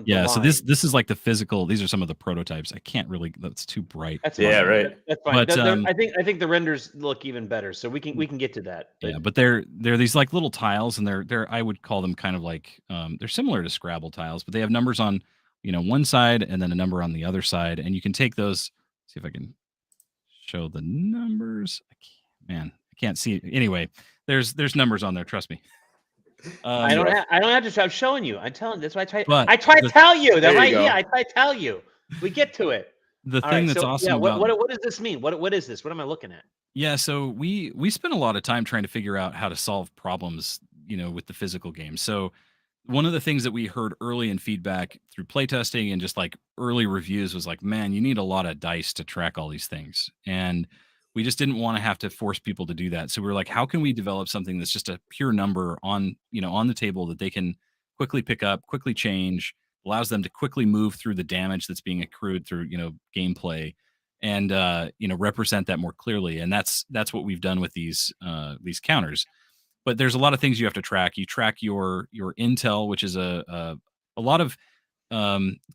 Yeah, so this is like the physical. These are some of the prototypes. I can't really. That's too bright. That's fine. Yeah, right. That's fine. But, I think the renders look even better. So we can get to that. But. Yeah, but they're these like little tiles, and they're I would call them kind of like they're similar to Scrabble tiles, but they have numbers on one side and then a number on the other side, and you can take those. See if I can show the numbers. I can't see it. Anyway, there's numbers on there. Trust me. I don't have to try. I'm showing you. I'm telling you. That's why I try to tell you. That right here. I try to tell you. We get to it. The thing that's awesome about what does this mean? What is this? What am I looking at? Yeah, so we spent a lot of time trying to figure out how to solve problems, with the physical game. So one of the things that we heard early in feedback through playtesting and just like early reviews was like, man, you need a lot of dice to track all these things. And we just didn't want to have to force people to do that. So we were like, how can we develop something that's just a pure number on the table that they can quickly pick up, quickly change, allows them to quickly move through the damage that's being accrued through, gameplay, and represent that more clearly. And that's what we've done with these counters. But there's a lot of things you have to track. You track your intel, which is a lot of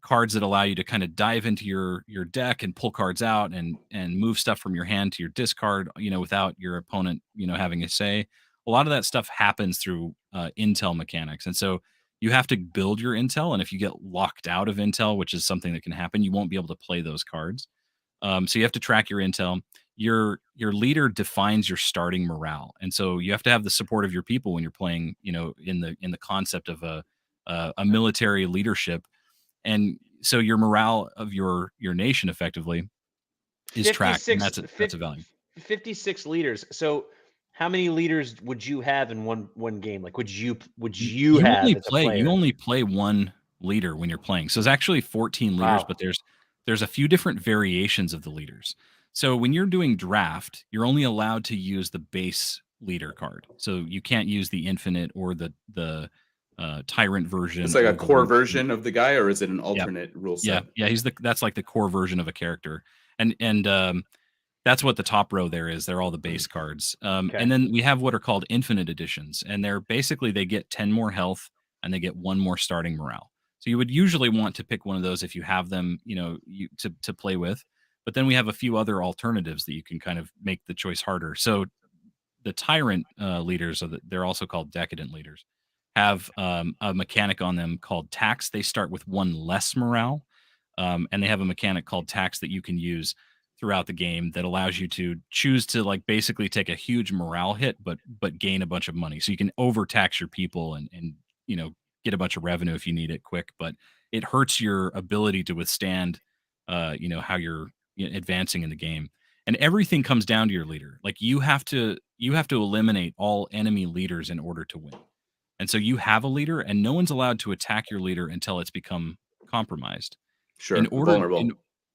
cards that allow you to kind of dive into your deck and pull cards out and move stuff from your hand to your discard, without your opponent, having a say. A lot of that stuff happens through intel mechanics. And so you have to build your intel. And if you get locked out of intel, which is something that can happen, you won't be able to play those cards. So you have to track your intel. your leader defines your starting morale, and so you have to have the support of your people when you're playing, in the concept of a military leadership. And so your morale of your nation effectively is tracked, and 56, that's a value. 56 leaders. So how many leaders would you have in one game? Like would you You have only as a play player? one leader when you're playing. So it's actually 14 leaders, Wow. but there's a few different variations of the leaders. So when you're doing draft, you're only allowed to use the base leader card. So you can't use the infinite or the tyrant version. It's like or a the core leader. version of the guy, or is it an Yeah. alternate rule set? Yeah, that's like the core version of a character. And that's what the top row there is. They're all the base cards. Okay. And then we have what are called infinite editions, and they're basically they get 10 more health and they get 1 more starting morale. So you would usually want to pick one of those if you have them, to play with. But then we have a few other alternatives that you can kind of make the choice harder. So the tyrant leaders, they're also called decadent leaders, have a mechanic on them called tax. They start with 1 less morale, and they have a mechanic called tax that you can use throughout the game that allows you to choose to like basically take a huge morale hit, but gain a bunch of money. So you can overtax your people and get a bunch of revenue if you need it quick, but it hurts your ability to withstand how you're advancing in the game. And everything comes down to your leader. Like you have to eliminate all enemy leaders in order to win. And so you have a leader, and no one's allowed to attack your leader until it's become compromised. Sure, In order, vulnerable.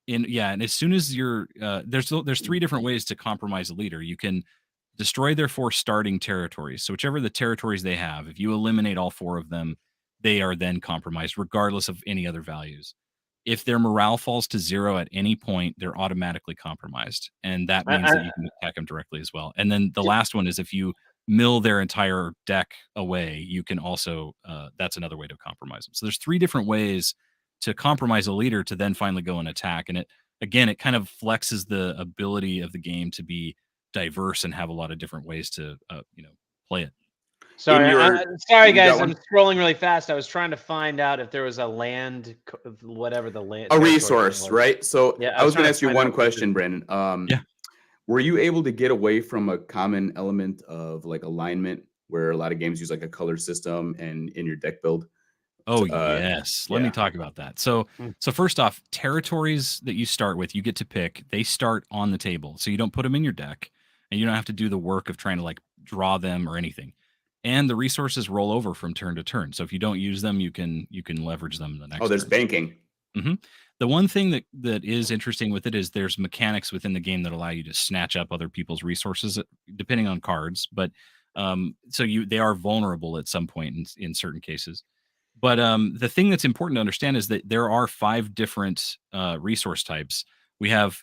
and as soon as you're there's 3 different ways to compromise a leader. You can destroy their 4 starting territories. So whichever the territories they have, if you eliminate all 4 of them, they are then compromised, regardless of any other values. If their morale falls to 0 at any point, they're automatically compromised, and that means that you can attack them directly as well. And then the last one is if you mill their entire deck away, you can also that's another way to compromise them. So there's 3 different ways to compromise a leader to then finally go and attack. And it kind of flexes the ability of the game to be diverse and have a lot of different ways to play it. Sorry, sorry you got guys, one? I'm scrolling really fast. I was trying to find out if there was a land, whatever the land, A territory resource, was. right? So Yeah, I was going trying to ask you find one out what question, Brandon. Yeah. Were you able to get away from a common element of like alignment, where a lot of games use like a color system and in your deck build? Oh, yes. Let me talk about that. So first off, territories that you start with, you get to pick. They start on the table. So you don't put them in your deck, and you don't have to do the work of trying to like draw them or anything. And the resources roll over from turn to turn. So if you don't use them, you can leverage them the next Oh, there's turn. banking. The one thing that is interesting with it is there's mechanics within the game that allow you to snatch up other people's resources depending on cards. But so they are vulnerable at some point in certain cases. But the thing that's important to understand is that there are 5 different resource types. We have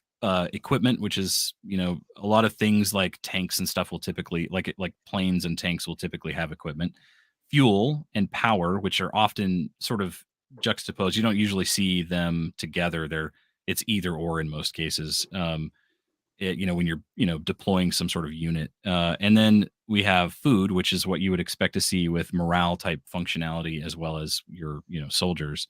equipment, which is a lot of things like tanks and stuff will typically like planes and tanks will typically have equipment. Fuel and power, which are often sort of juxtaposed. You don't usually see them together. It's either or in most cases. When you're deploying some sort of unit, and then we have food, which is what you would expect to see with morale type functionality, as well as your soldiers.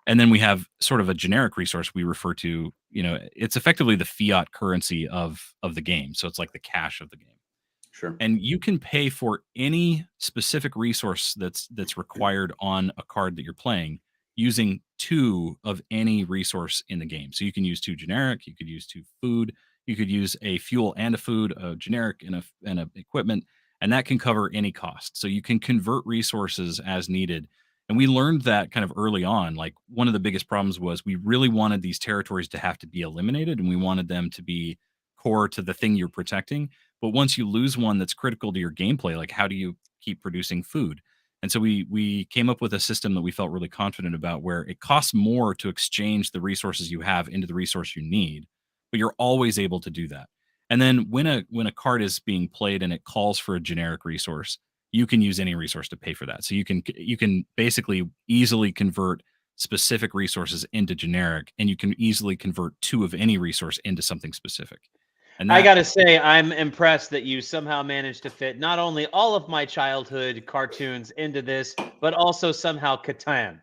And then we have sort of a generic resource we refer to, it's effectively the fiat currency of the game. So it's like the cash of the game. Sure. And you can pay for any specific resource that's required on a card that you're playing using 2 of any resource in the game. So you can use 2 generic, you could use 2 food, you could use a fuel and a food, a generic and a equipment, and that can cover any cost. So you can convert resources as needed. And we learned that kind of early on. Like one of the biggest problems was we really wanted these territories to have to be eliminated, and we wanted them to be core to the thing you're protecting. But once you lose one that's critical to your gameplay, like how do you keep producing food? And so we came up with a system that we felt really confident about, where it costs more to exchange the resources you have into the resource you need, but you're always able to do that. And then when a card is being played and it calls for a generic resource, you can use any resource to pay for that. So you can basically easily convert specific resources into generic, and you can easily convert 2 of any resource into something specific. And I gotta say, I'm impressed that you somehow managed to fit not only all of my childhood cartoons into this, but also somehow Catan.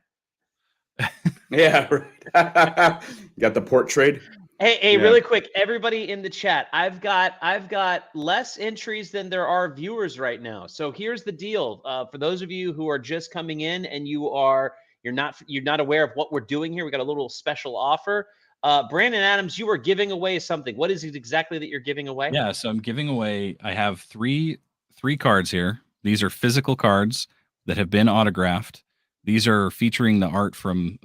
Yeah, right. Got the port trade. Hey, Yeah. really quick, everybody in the chat. I've got less entries than there are viewers right now. So here's the deal. For those of you who are just coming in and you're not aware of what we're doing here, we got a little special offer. Brandon Adams, you are giving away something. What is it exactly that you're giving away? Yeah, so I'm giving away. I have three cards here. These are physical cards that have been autographed. These are featuring the art from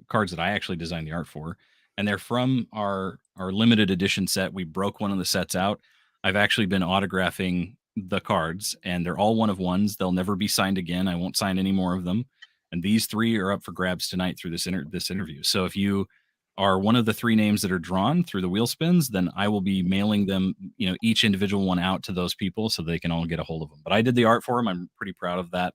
cards that I actually designed the art for, and they're from our limited edition set. We broke one of the sets out. I've actually been autographing the cards, and they're all one of ones. They'll never be signed again. I won't sign any more of them. And these three are up for grabs tonight through this interview. So if you are one of the three names that are drawn through the wheel spins, then I will be mailing them, each individual one out to those people so they can all get a hold of them. But I did the art for them. I'm pretty proud of that,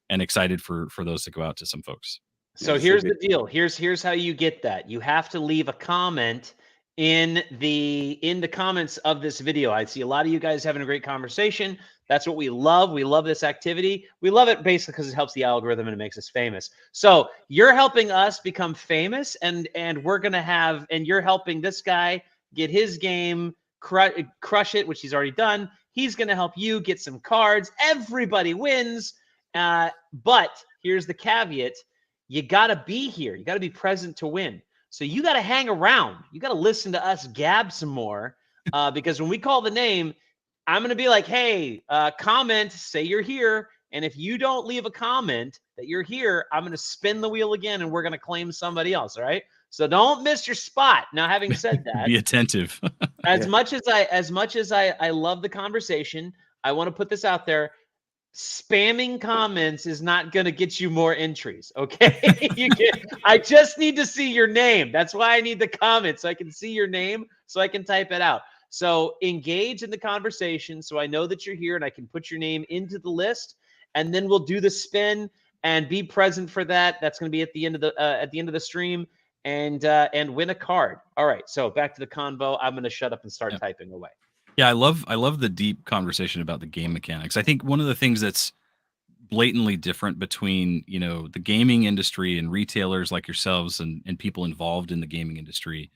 and excited for those to go out to some folks. So Yeah, here's the deal. Here's how you get that. You have to leave a comment in the comments of this video. I see a lot of you guys having a great conversation. That's what we love. We love this activity. We love it basically because it helps the algorithm and it makes us famous. So you're helping us become famous, and we're gonna have, and you're helping this guy get his game crush it, which he's already done. He's gonna help you get some cards. Everybody wins. But here's the caveat. You got to be here. You got to be present to win. So you got to hang around. You got to listen to us gab some more, because when we call the name, I'm going to be like, hey, comment, say you're here. And if you don't leave a comment that you're here, I'm going to spin the wheel again and we're going to claim somebody else. All right. So don't miss your spot. Now, having said that, Be attentive. as much as I love the conversation, I want to put this out there. Spamming comments is not going to get you more entries. Okay. I just need to see your name. That's why I need the comments, so I can see your name, so I can type it out. So engage in the conversation, so I know that you're here and I can put your name into the list, and then we'll do the spin and be present for that. That's going to be at the end of the stream, and win a card. All right. So back to the convo. I'm going to shut up and start typing away. Yeah, I love the deep conversation about the game mechanics. I think one of the things that's blatantly different between, the gaming industry and retailers like yourselves and people involved in the gaming industry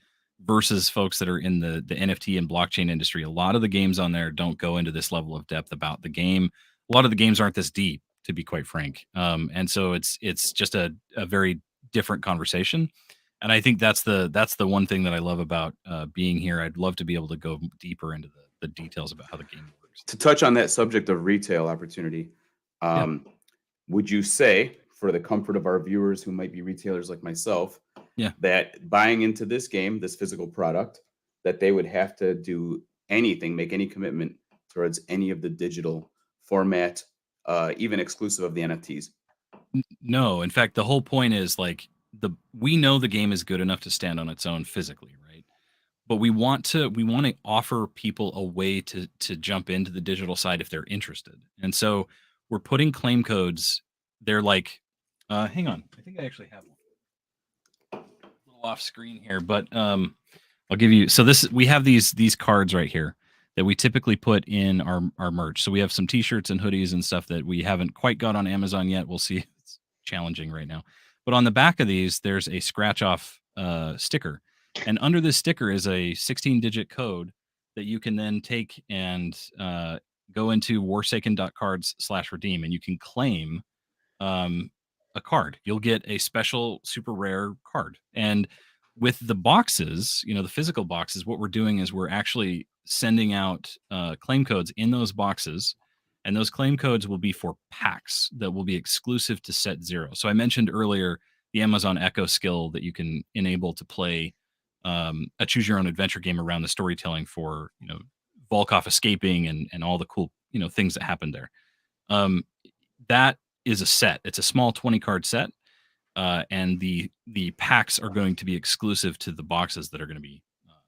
versus folks that are in the NFT and blockchain industry. A lot of the games on there don't go into this level of depth about the game. A lot of the games aren't this deep, to be quite frank. And so it's just a very different conversation. And I think that's the one thing that I love about being here. I'd love to be able to go deeper into the details about how the game works. To touch on that subject of retail opportunity, would you say, for the comfort of our viewers who might be retailers like myself, that buying into this game, this physical product, that they would have to do anything, make any commitment towards any of the digital format, even exclusive of the NFTs? No, in fact, the whole point is we know the game is good enough to stand on its own physically, right? But we want to offer people a way to jump into the digital side if they're interested. And so we're putting claim codes. They're hang on, I think I actually have one a little off screen here, but I'll give you. So we have these cards right here that we typically put in our merch. So we have some t-shirts and hoodies and stuff that we haven't quite got on Amazon yet. We'll see. It's challenging right now. But on the back of these, there's a scratch off sticker. And under this sticker is a 16-digit code that you can then take and go into warsaken.cards/redeem, and you can claim a card. You'll get a special super rare card. And with the boxes, the physical boxes, what we're doing is we're actually sending out claim codes in those boxes. And those claim codes will be for packs that will be exclusive to set 0. So I mentioned earlier the Amazon Echo skill that you can enable to play a choose your own adventure game around the storytelling for, Volkov escaping and all the cool, things that happen there. That is a set. It's a small 20 card set. And the packs are going to be exclusive to the boxes that are going to be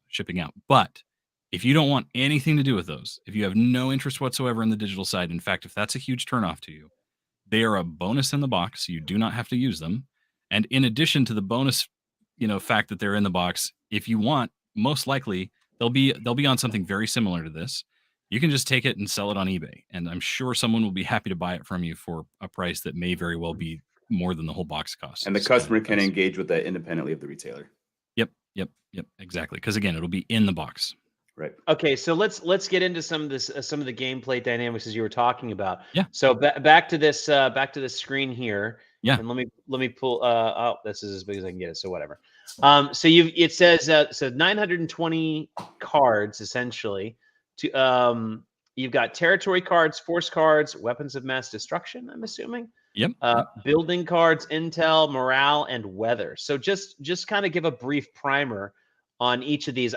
shipping out. But if you don't want anything to do with those, if you have no interest whatsoever in the digital side, in fact, if that's a huge turnoff to you, they are a bonus in the box. You do not have to use them. And in addition to the bonus, fact that they're in the box, if you want, most likely they'll be on something very similar to this. You can just take it and sell it on eBay. And I'm sure someone will be happy to buy it from you for a price that may very well be more than the whole box costs. And the customer can engage with that independently of the retailer. Yep. Yep, exactly. Because again, it'll be in the box. Right. Okay, so let's get into some of this, some of the gameplay dynamics as you were talking about. Yeah. So back to this screen here. Yeah. And let me pull. Oh, this is as big as I can get it. So whatever. So it says so 920 cards essentially. You've got territory cards, force cards, weapons of mass destruction. I'm assuming. Yep. Building cards, intel, morale, and weather. So just kind of give a brief primer on each of these.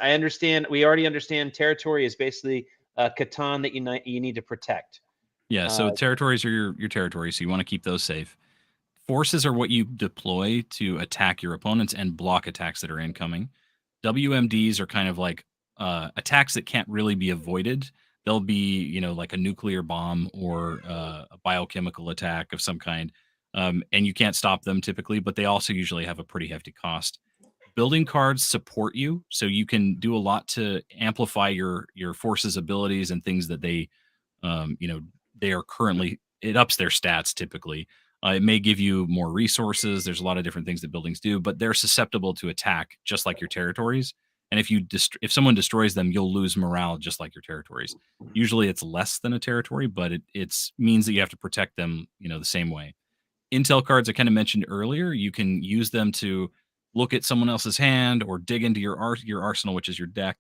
We already understand territory is basically a Catan that you need to protect. Yeah, so territories are your territories, so you want to keep those safe. Forces are what you deploy to attack your opponents and block attacks that are incoming. WMDs are kind of like attacks that can't really be avoided. They'll be, like a nuclear bomb or a biochemical attack of some kind, and you can't stop them typically, but they also usually have a pretty hefty cost. Building cards support you, so you can do a lot to amplify your forces' abilities and things that they they are currently, it ups their stats typically. It may give you more resources. There's a lot of different things that buildings do, but they're susceptible to attack just like your territories. And if someone destroys them, you'll lose morale just like your territories. Usually it's less than a territory, but it means that you have to protect them, the same way. Intel cards I kind of mentioned earlier, you can use them to look at someone else's hand or dig into your arsenal, which is your deck,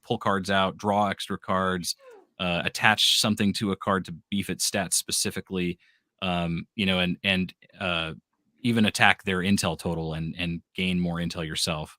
pull cards out, draw extra cards, attach something to a card to beef its stats specifically, and even attack their intel total and gain more intel yourself.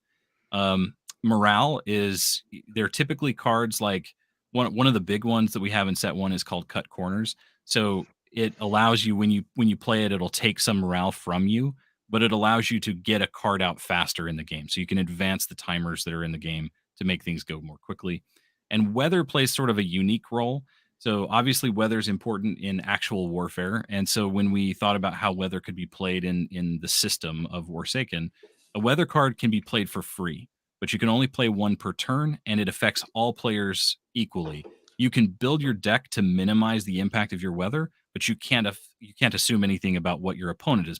Morale is, they're typically cards like one of the big ones that we have in set 1 is called Cut Corners. So it allows you, when you play it, it'll take some morale from you, but it allows you to get a card out faster in the game. So you can advance the timers that are in the game to make things go more quickly. And weather plays sort of a unique role. So obviously weather is important in actual warfare. And so when we thought about how weather could be played in the system of Warsaken, a weather card can be played for free, but you can only play one per turn, and it affects all players equally. You can build your deck to minimize the impact of your weather, but you can't assume anything about what your opponent has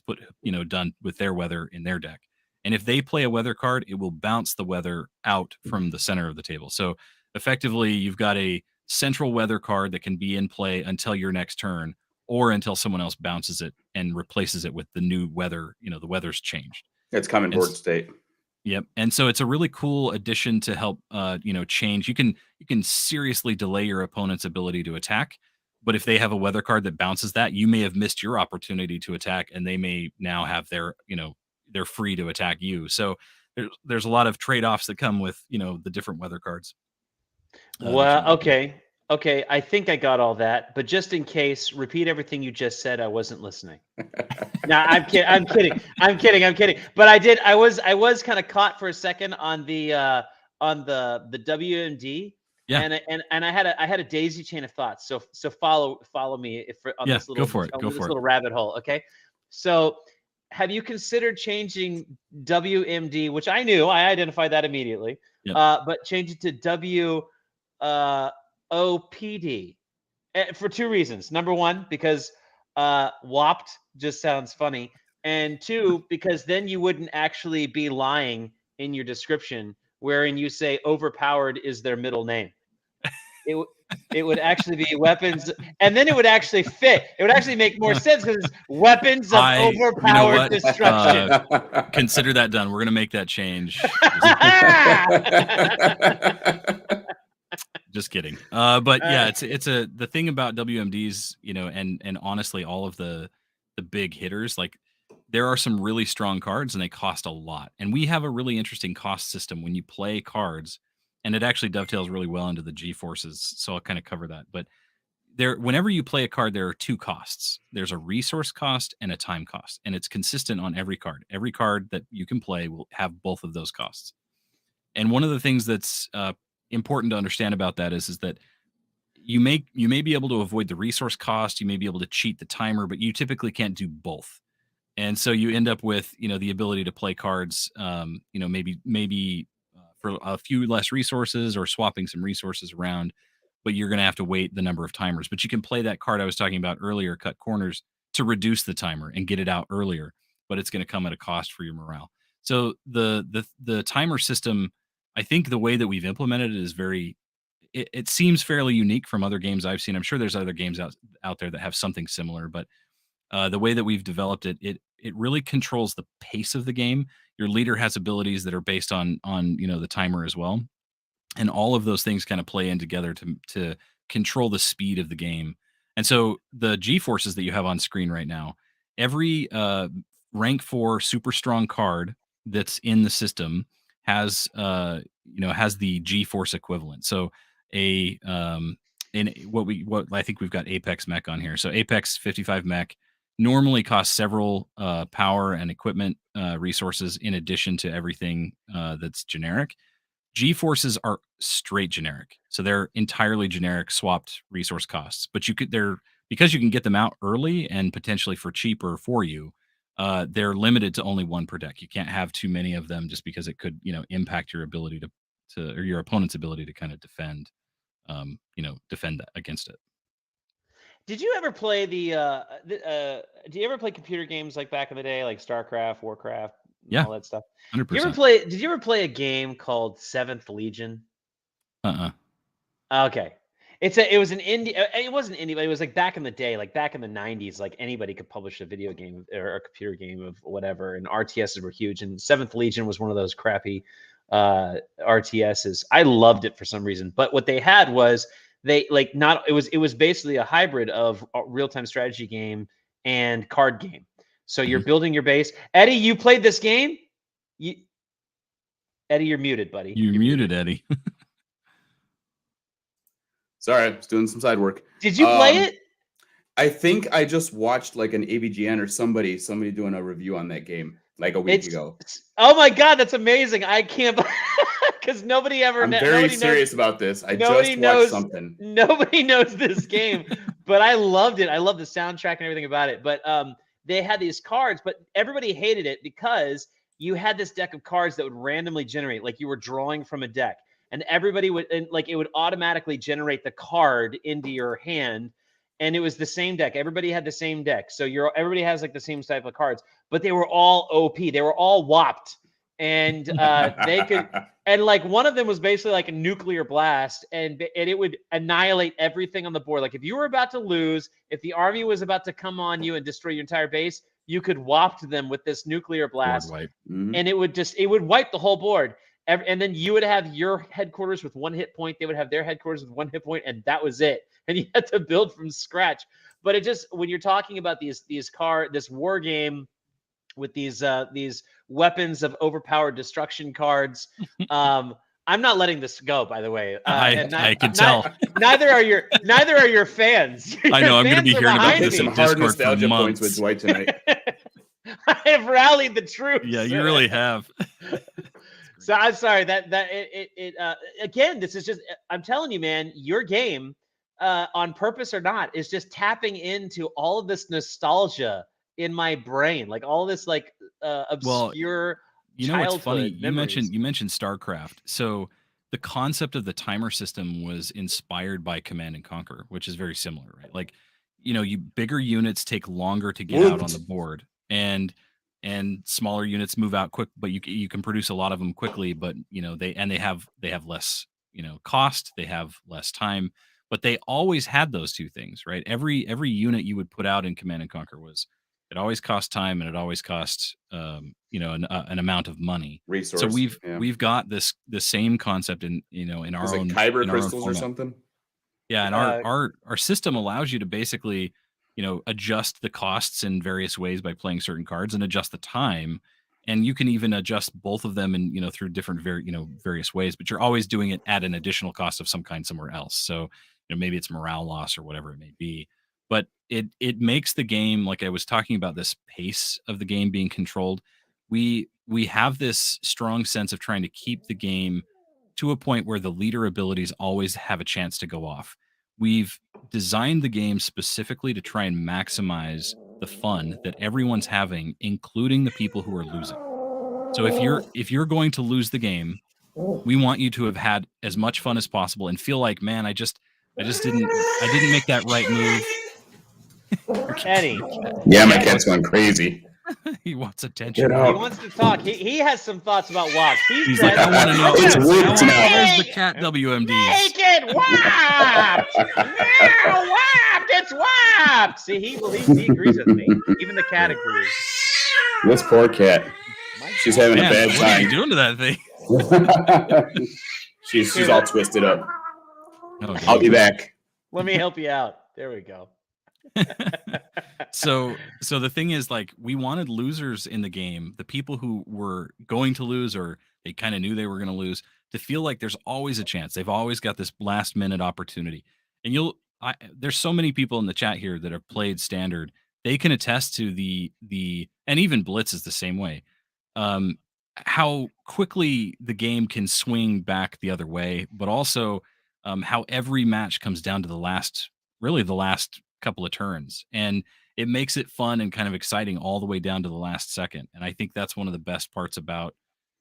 done with their weather in their deck. And if they play a weather card, it will bounce the weather out from the center of the table. So effectively, you've got a central weather card that can be in play until your next turn, or until someone else bounces it and replaces it with the new weather. The weather's changed. It's common board state. Yep. And so it's a really cool addition to help, change. You can seriously delay your opponent's ability to attack. But if they have a weather card that bounces that, you may have missed your opportunity to attack, and they may now have they're free to attack you. So there's a lot of trade-offs that come with, the different weather cards. Well, okay. I think I got all that, but just in case, repeat everything you just said. I wasn't listening. No, I'm kidding. But I was kind of caught for a second on the WMD. Yeah. And I had a daisy chain of thoughts. So follow me on this little, go for it. Little rabbit hole. Okay. So have you considered changing WMD, which I identified that immediately, but change it to OPD for two reasons. Number one, because whopped just sounds funny. And two, because then you wouldn't actually be lying in your description, wherein you say overpowered is their middle name. It would actually be weapons, and then it would actually fit. It would actually make more sense because it's weapons of overpowered destruction. Consider that done. We're going to make that change. Just kidding. But yeah, it's the thing about WMDs, and honestly, all of the big hitters, like there are some really strong cards and they cost a lot. And we have a really interesting cost system when you play cards, and it actually dovetails really well into the G-forces. So I'll kind of cover that. But whenever you play a card, there are two costs. There's a resource cost and a time cost, and it's consistent on every card. Every card that you can play will have both of those costs. And one of the things that's important to understand about that is that you may be able to avoid the resource cost, you may be able to cheat the timer, but you typically can't do both. And so you end up with the ability to play cards maybe for a few less resources or swapping some resources around, but you're going to have to wait the number of timers. But you can play that card I was talking about earlier, Cut Corners, to reduce the timer and get it out earlier, but it's going to come at a cost for your morale. So the timer system, I think the way that we've implemented it is it seems fairly unique from other games I've seen. I'm sure there's other games out there that have something similar, but the way that we've developed it really controls the pace of the game. Your leader has abilities that are based on the timer as well, and all of those things kind of play in together to control the speed of the game. And so the G forces that you have on screen right now, every rank 4 super strong card that's in the system has has the G force equivalent. So a in what I think we've got Apex mech on here. So Apex 55 mech normally costs several power and equipment resources in addition to everything that's generic. G forces are straight generic, so they're entirely generic swapped resource costs. But because you can get them out early and potentially for cheaper for you. They're limited to only one per deck. You can't have too many of them just because it could impact your ability to or your opponent's ability to kind of defend that against it. Did you ever play do you ever play computer games like back in the day, like StarCraft, Warcraft, Yeah, all that stuff? 100%. Did you ever play a game called Seventh Legion? Uh-uh. Okay. It was an indie. It wasn't indie, but it was like back in the day, like back in the 90s, like anybody could publish a video game or a computer game of whatever. And RTSs were huge. And Seventh Legion was one of those crappy RTSs. I loved it for some reason. But what they had was it was basically a hybrid of a real-time strategy game and card game. So you're building your base. Eddie, you played this game? Eddie, you're muted, buddy. You're muted, Eddie. Sorry, I was doing some side work. Did you play it? I think I just watched like an AVGN or somebody doing a review on that game like a week ago. Oh my God, that's amazing. I can't because nobody ever I'm very serious about this. I just watched something. Nobody knows this game, but I loved it. I love the soundtrack and everything about it. But they had these cards, but everybody hated it because you had this deck of cards that would randomly generate, like you were drawing from a deck. And everybody would, and like it would automatically generate the card into your hand, and it was the same deck. Everybody had the same deck, so everybody has like the same type of cards, but they were all OP. They were all whopped, and they could. And like one of them was basically like a nuclear blast, and it would annihilate everything on the board. Like if you were about to lose, if the army was about to come on you and destroy your entire base, you could waft them with this nuclear blast, and it would wipe the whole board. And then you would have your headquarters with 1 hit point. They would have their headquarters with 1 hit point, and that was it. And you had to build from scratch. But it just, when you're talking about this war game with these weapons of overpowered destruction cards, I'm not letting this go. By the way, I can tell. Neither are your fans. I know. I'm going to be hearing about this in some hard Discord for nostalgia months. points with Dwight tonight. I have rallied the troops. Yeah, you really have. So I'm sorry again, this is just, I'm telling you, man, your game, on purpose or not, is just tapping into all of this nostalgia in my brain, like all this like obscure. You know what's funny? Memories. You mentioned StarCraft. So the concept of the timer system was inspired by Command and Conquer, which is very similar, right? Like, bigger units take longer to get out on the board, and smaller units move out quick, but you can produce a lot of them quickly, but they have less cost, they have less time, but they always had those two things, right? Every unit you would put out in Command and Conquer it always cost time, and it always cost an amount of money. Resource. So we've got the same concept in our own kyber crystals or something. Yeah, and our system allows you to basically adjust the costs in various ways by playing certain cards, and adjust the time, and you can even adjust both of them in through different various ways, but you're always doing it at an additional cost of some kind somewhere else. So maybe it's morale loss or whatever it may be, but it makes the game, like I was talking about, this pace of the game being controlled. We have this strong sense of trying to keep the game to a point where the leader abilities always have a chance to go off. We've designed the game specifically to try and maximize the fun that everyone's having, including the people who are losing. So if you're going to lose the game, we want you to have had as much fun as possible and feel like, man, I didn't make that right move. Eddie. Yeah, my cat's going crazy. He wants attention. Get He out. wants to talk. He has some thoughts about WAPs. He's said, like, I want to know. It's rigged now. Where's the cat WMDs? Naked WAP! No, WAP! It's WAP! See, he agrees with me. Even the cat agrees. This poor cat. She's having Man, a bad what are you time. doing to that thing? She's all twisted up. Oh, I'll be back. Let me help you out. There we go. so the thing is, like, we wanted losers in the game, the people who were going to lose or they kind of knew they were going to lose, to feel like there's always a chance. They've always got this last minute opportunity. And there's so many people in the chat here that have played standard. They can attest to the and even Blitz is the same way. How quickly the game can swing back the other way, but also how every match comes down to the last couple of turns, and it makes it fun and kind of exciting all the way down to the last second. And I think that's one of the best parts about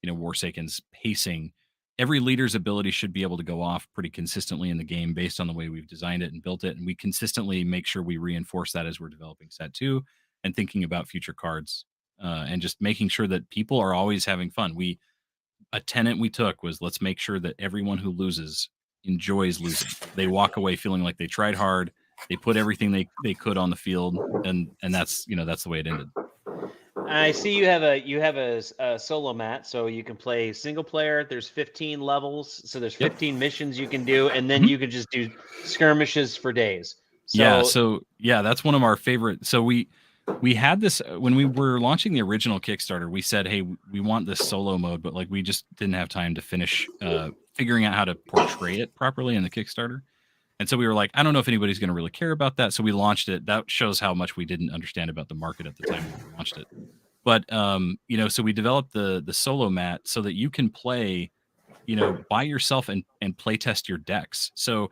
Warsaken's pacing. Every leader's ability should be able to go off pretty consistently in the game based on the way we've designed it and built it, and we consistently make sure we reinforce that as we're developing set 2 and thinking about future cards, and just making sure that people are always having fun. A tenet we took was, let's make sure that everyone who loses enjoys losing. They walk away feeling like they tried hard, they put everything they could on the field, and that's that's the way it ended. I see you have a solo mat, so you can play single player. There's 15 levels, so there's 15 missions you can do, and then you can just do skirmishes for days. So that's one of our favorite. So we had this when we were launching the original Kickstarter. We said, hey, we want this solo mode, but like we just didn't have time to finish figuring out how to portray it properly in the Kickstarter. And so we were like, I don't know if anybody's going to really care about that. So we launched it. That shows how much we didn't understand about the market at the time when we launched it. But so we developed the solo mat so that you can play, by yourself and play test your decks. So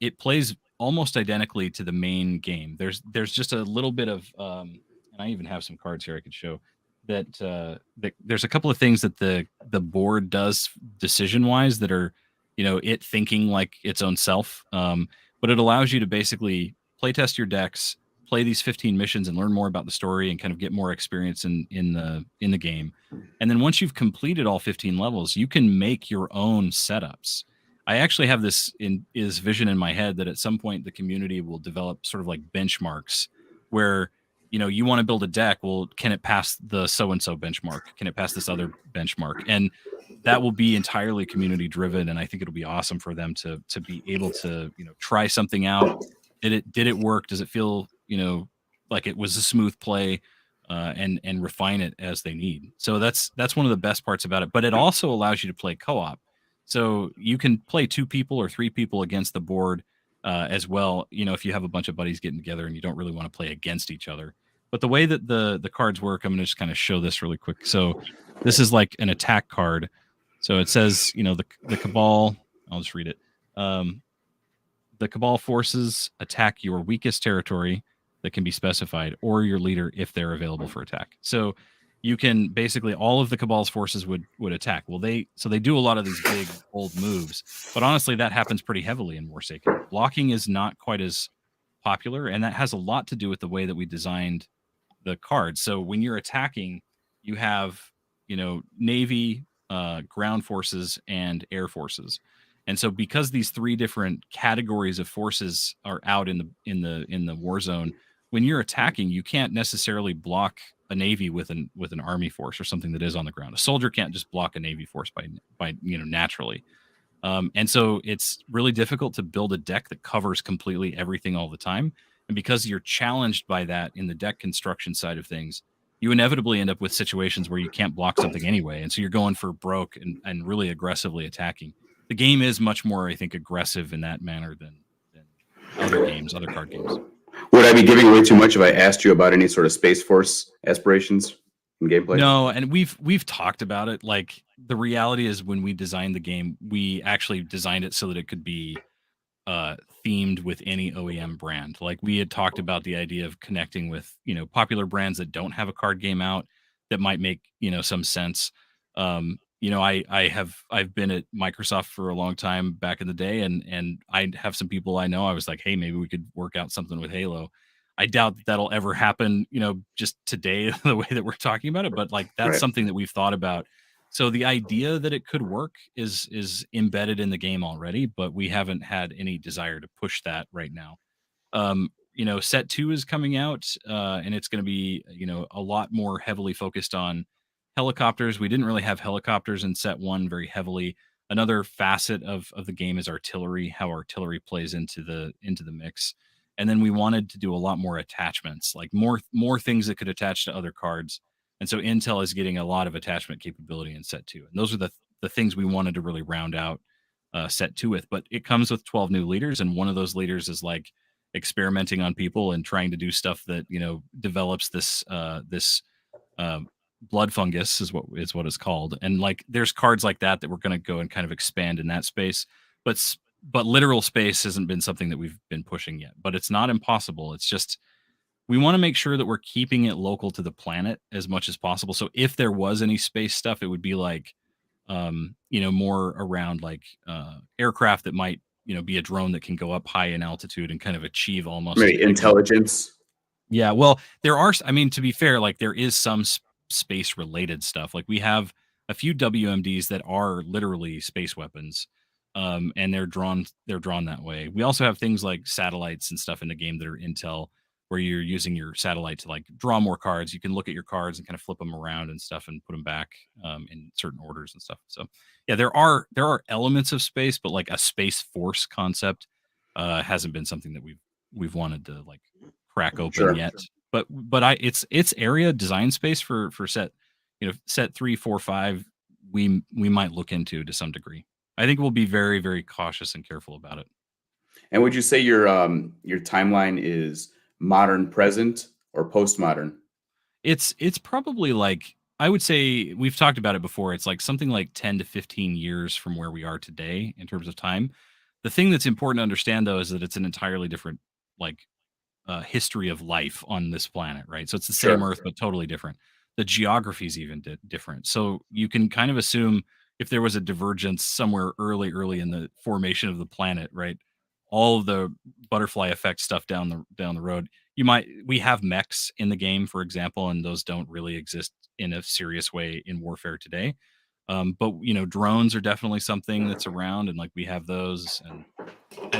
it plays almost identically to the main game. There's just a little bit of and I even have some cards here I could show that there's a couple of things that the board does decision wise that are it thinking like its own self, but it allows you to basically play test your decks, play these 15 missions, and learn more about the story and kind of get more experience in the game. And then once you've completed all 15 levels, you can make your own setups. I actually have this vision in my head that at some point the community will develop sort of like benchmarks where you want to build a deck. Well, can it pass the so-and-so benchmark? Can it pass this other benchmark? And that will be entirely community driven. And I think it'll be awesome for them to be able to, try something out. Did it work? Does it feel, like it was a smooth play, and refine it as they need. So that's one of the best parts about it. But it also allows you to play co-op. So you can play 2 people or 3 people against the board as well. If you have a bunch of buddies getting together and you don't really want to play against each other. But the way that the cards work, I'm going to just kind of show this really quick. So this is like an attack card. So it says, the Cabal, I'll just read it. The Cabal forces attack your weakest territory that can be specified, or your leader if they're available for attack. So you can basically, all of the Cabal's forces would attack. Well, they do a lot of these big bold moves, but honestly, that happens pretty heavily in Warsaken. Blocking is not quite as popular, and that has a lot to do with the way that we designed the cards. So when you're attacking, you have Navy, ground forces, and air forces. And so because these 3 different categories of forces are out in the war zone, when you're attacking, you can't necessarily block a Navy with an army force or something that is on the ground. A soldier can't just block a Navy force by naturally. And so it's really difficult to build a deck that covers completely everything all the time. And because you're challenged by that in the deck construction side of things, you inevitably end up with situations where you can't block something anyway. And so you're going for broke and really aggressively attacking. The game is much more, I think, aggressive in that manner than other card games. Would I be giving away too much if I asked you about any sort of Space Force aspirations in gameplay? No, and we've talked about it. Like, the reality is, when we designed the game, we actually designed it so that it could be themed with any OEM brand. Like, we had talked about the idea of connecting with popular brands that don't have a card game out that might make some sense. I've been at Microsoft for a long time back in the day, and I have some people I know. I was like, hey, maybe we could work out something with Halo. I doubt that that'll ever happen, just today, the way that we're talking about it. But like, that's Right. something that we've thought about. So the idea that it could work is embedded in the game already, but we haven't had any desire to push that right now. Set 2 is coming out, and it's going to be, a lot more heavily focused on helicopters. We didn't really have helicopters in set 1 very heavily. Another facet of the game is artillery, how artillery plays into the mix. And then we wanted to do a lot more attachments, like more things that could attach to other cards. And so Intel is getting a lot of attachment capability in set 2. And those are the things we wanted to really round out set 2 with. But it comes with 12 new leaders, and one of those leaders is like experimenting on people and trying to do stuff that develops this blood fungus is what it's called. And like, there's cards like that we're going to go and kind of expand in that space. But literal space hasn't been something that we've been pushing yet. But it's not impossible. It's just, we want to make sure that we're keeping it local to the planet as much as possible. So if there was any space stuff, it would be like more around like aircraft that might be a drone that can go up high in altitude and kind of achieve almost Maybe intelligence. Yeah, well, there are, to be fair, like there is some space related stuff. Like we have a few WMDs that are literally space weapons, and they're drawn that way. We also have things like satellites and stuff in the game that are intel, where you're using your satellite to like draw more cards. You can look at your cards and kind of flip them around and stuff and put them back in certain orders and stuff. So yeah, there are elements of space, but like a space force concept hasn't been something that we've wanted to like crack open yet. But it's area design space for set set 3, 4, 5. We might look into to some degree. I think we'll be very, very cautious and careful about it. And would you say your timeline is modern present or postmodern? It's probably like, I would say, we've talked about it before, it's like something like 10 to 15 years from where we are today in terms of time. The thing that's important to understand though is that it's an entirely different like history of life on this planet, right? So it's the same Earth but totally different. The geography is even different. So you can kind of assume if there was a divergence somewhere early in the formation of the planet, right? All of the butterfly effect stuff down the road. We have mechs in the game, for example, and those don't really exist in a serious way in warfare today. But drones are definitely something that's around, and like we have those, and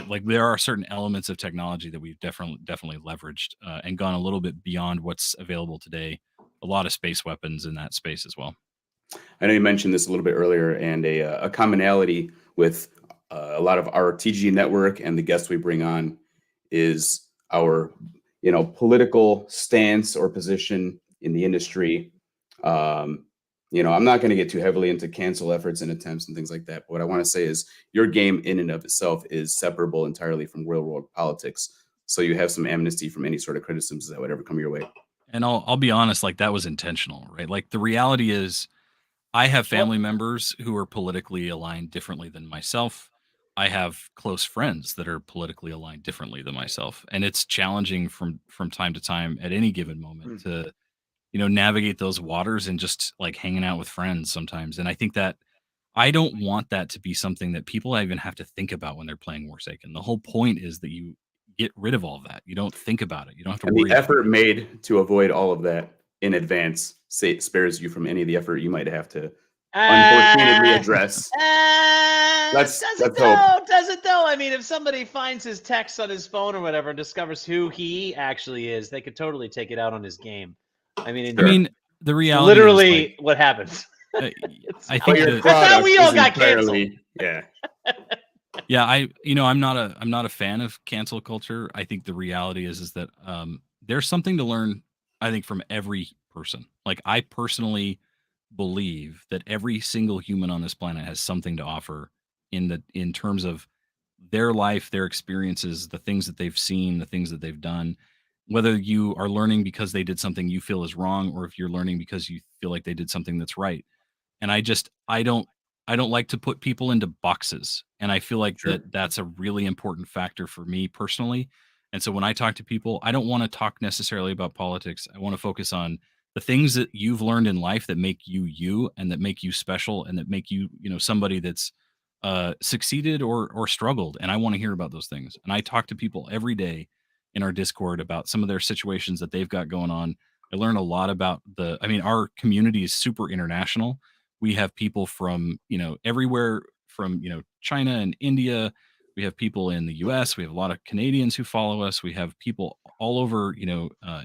like there are certain elements of technology that we've definitely leveraged and gone a little bit beyond what's available today. A lot of space weapons in that space as well. I know you mentioned this a little bit earlier, and a commonality with a lot of our TG network and the guests we bring on is our, political stance or position in the industry. I'm not going to get too heavily into cancel efforts and attempts and things like that. But what I want to say is your game in and of itself is separable entirely from real world politics. So you have some amnesty from any sort of criticisms that would ever come your way. And I'll be honest, like that was intentional, right? Like the reality is I have family members who are politically aligned differently than myself. I have close friends that are politically aligned differently than myself. And it's challenging from time to time at any given moment to, navigate those waters and just like hanging out with friends sometimes. And I think that I don't want that to be something that people even have to think about when they're playing Warsaken. The whole point is that you get rid of all of that. You don't think about it. You don't have to worry. The effort made to avoid all of that in advance spares you from any of the effort you might have to unfortunately address. Does it though? I mean, if somebody finds his text on his phone or whatever and discovers who he actually is, they could totally take it out on his game. I mean, the reality literally is like, what happens. I think I thought we all got canceled. Yeah. Yeah, I'm not a fan of cancel culture. I think the reality is that there's something to learn, I think, from every person. Like I personally believe that every single human on this planet has something to offer in terms of their life, their experiences, the things that they've seen, the things that they've done. Whether you are learning because they did something you feel is wrong, or if you're learning because you feel like they did something that's right. And I don't like to put people into boxes. And I feel like that's a really important factor for me personally. And so when I talk to people, I don't want to talk necessarily about politics. I want to focus on the things that you've learned in life that make you and that make you special and that make you, somebody that's succeeded or struggled. And I want to hear about those things. And I talk to people every day in our Discord about some of their situations that they've got going on. I learned a lot about our community is super international. We have people from, everywhere from, China and India. We have people in the US. We have a lot of Canadians who follow us. We have people all over,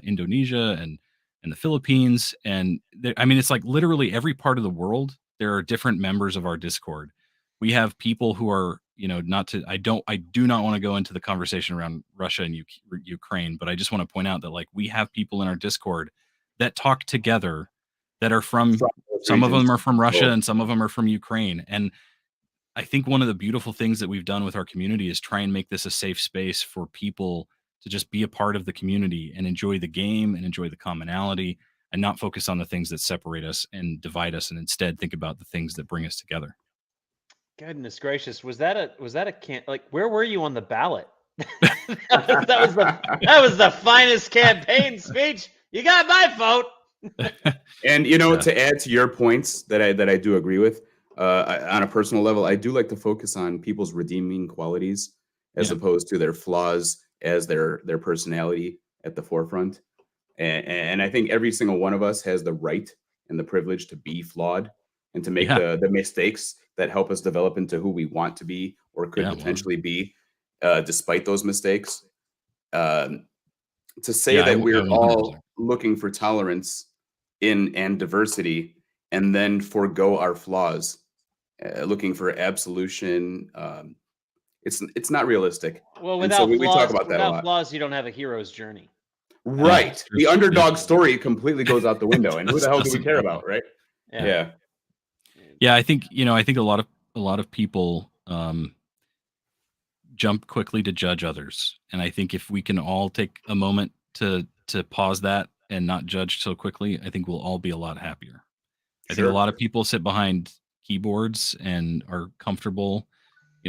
Indonesia and the Philippines. And it's like literally every part of the world. There are different members of our Discord. We have people who are, I do not want to go into the conversation around Russia and Ukraine, but I just want to point out that like we have people in our Discord that talk together that are from some of them are from Russia and some of them are from Ukraine. And I think one of the beautiful things that we've done with our community is try and make this a safe space for people to just be a part of the community and enjoy the game and enjoy the commonality and not focus on the things that separate us and divide us, and instead think about the things that bring us together. Goodness gracious, was that a like where were you on the ballot? that was the finest campaign speech. You got my vote. And to add to your points that I do agree with, on a personal level, I do like to focus on people's redeeming qualities as opposed to their flaws as their personality at the forefront. And I think every single one of us has the right and the privilege to be flawed and to make the mistakes that help us develop into who we want to be or could potentially be, despite those mistakes. To say that we're all looking for tolerance and diversity and then forego our flaws, looking for absolution, it's not realistic. Well, And so without we flaws, talk about that a lot. flaws, you don't have a hero's journey. Right. The underdog story completely goes out the window. And who the hell do we care about, right? Yeah. Yeah, I think a lot of people jump quickly to judge others. And I think if we can all take a moment to pause that and not judge so quickly, I think we'll all be a lot happier. I think a lot of people sit behind keyboards and are comfortable,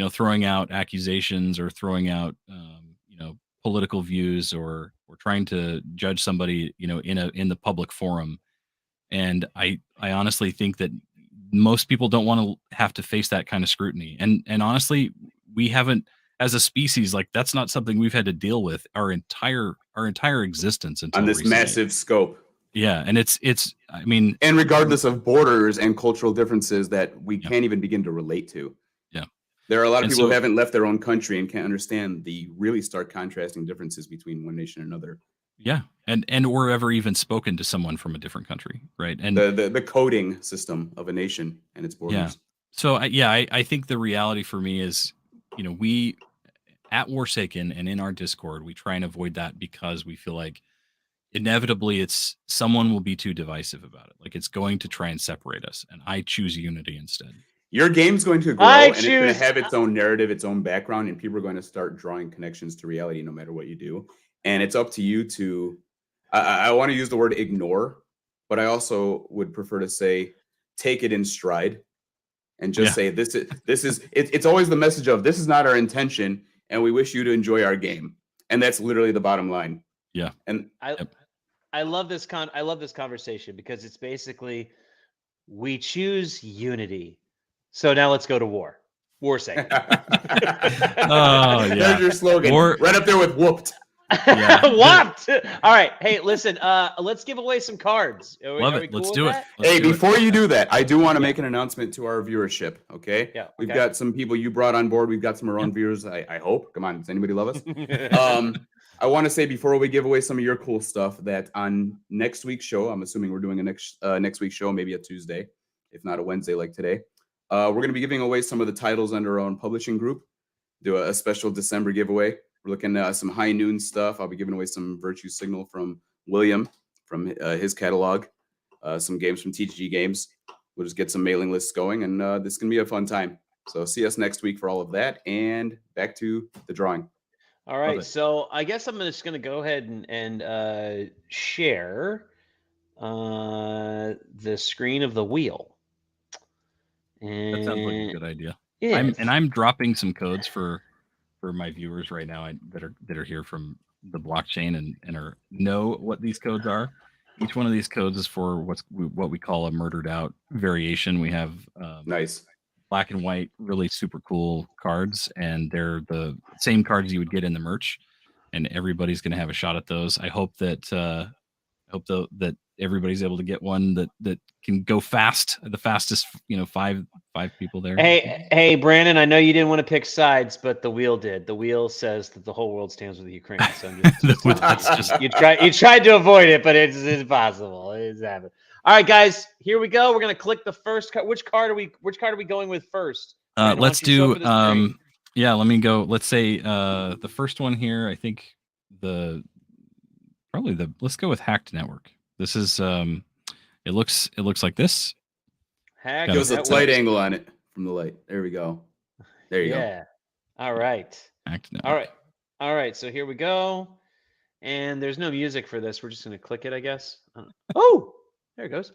throwing out accusations or throwing out, political views or trying to judge somebody, in the public forum. And I honestly think that most people don't want to have to face that kind of scrutiny. And honestly, we haven't, as a species, like that's not something we've had to deal with our entire existence until on this recently. massive scope. Yeah, and it's and regardless of borders and cultural differences that we can't even begin to relate to. Yeah. There are a lot of people who haven't left their own country and can't understand the really stark contrasting differences between one nation and another. Yeah. And or ever even spoken to someone from a different country, right? And the coding system of a nation and its borders. Yeah. So I think the reality for me is, we at Warsaken and in our Discord, we try and avoid that because we feel like inevitably it's someone will be too divisive about it. Like it's going to try and separate us. And I choose unity instead. Your game's going to grow and it's going to have its own narrative, its own background, and people are going to start drawing connections to reality no matter what you do. And it's up to you to, I want to use the word ignore, but I also would prefer to say, take it in stride and just say, it's always the message of this is not our intention. And we wish you to enjoy our game. And that's literally the bottom line. Yeah. And I love this conversation because it's basically, we choose unity. So now let's go to war. Warsaken. Oh, yeah. There's your slogan. Right up there with whooped. Yeah. Whooped. All right. Hey, listen, let's give away some cards. Love it. Let's do it. Hey, before you do that, I do want to make an announcement to our viewership. Okay. Yeah. We've got some people you brought on board. We've got some of our own viewers. I hope. Come on. Does anybody love us? I want to say before we give away some of your cool stuff that on next week's show, I'm assuming we're doing a next week's show, maybe a Tuesday, if not a Wednesday like today. We're going to be giving away some of the titles under our own publishing group. Do a special December giveaway. We're looking at some High Noon stuff. I'll be giving away some Virtue Signal from William from his catalog, some games from TGG Games. We'll just get some mailing lists going, and this is going to be a fun time. So see us next week for all of that, and back to the drawing. All right, so I guess I'm just going to go ahead and share the screen of the wheel. And that sounds like a good idea. Yeah. I'm dropping some codes for my viewers right now that are here from the blockchain and know what these codes are. Each one of these codes is for what we call a murdered out variation. We have nice black and white, really super cool cards, and they're the same cards you would get in the merch. and everybody's going to have a shot at those. I hope that that everybody's able to get one that can go fast, the fastest, five people there. Hey, Brandon, I know you didn't want to pick sides, but the wheel did. The wheel says that the whole world stands with Ukraine. So I'm just you tried to avoid it, but it's impossible. It's happening. All right, guys, here we go. We're gonna click the first card. Which card are we going with first? Brandon, Let's do yeah, let me go. Let's say the first one here, I think let's go with Hacked Network. This is it looks like this. Hacked Give us a tight angle on it from the light. There we go. There you go. Yeah. All right. Hacked Network. All right. So here we go. And there's no music for this. We're just gonna click it, I guess. Oh, there it goes.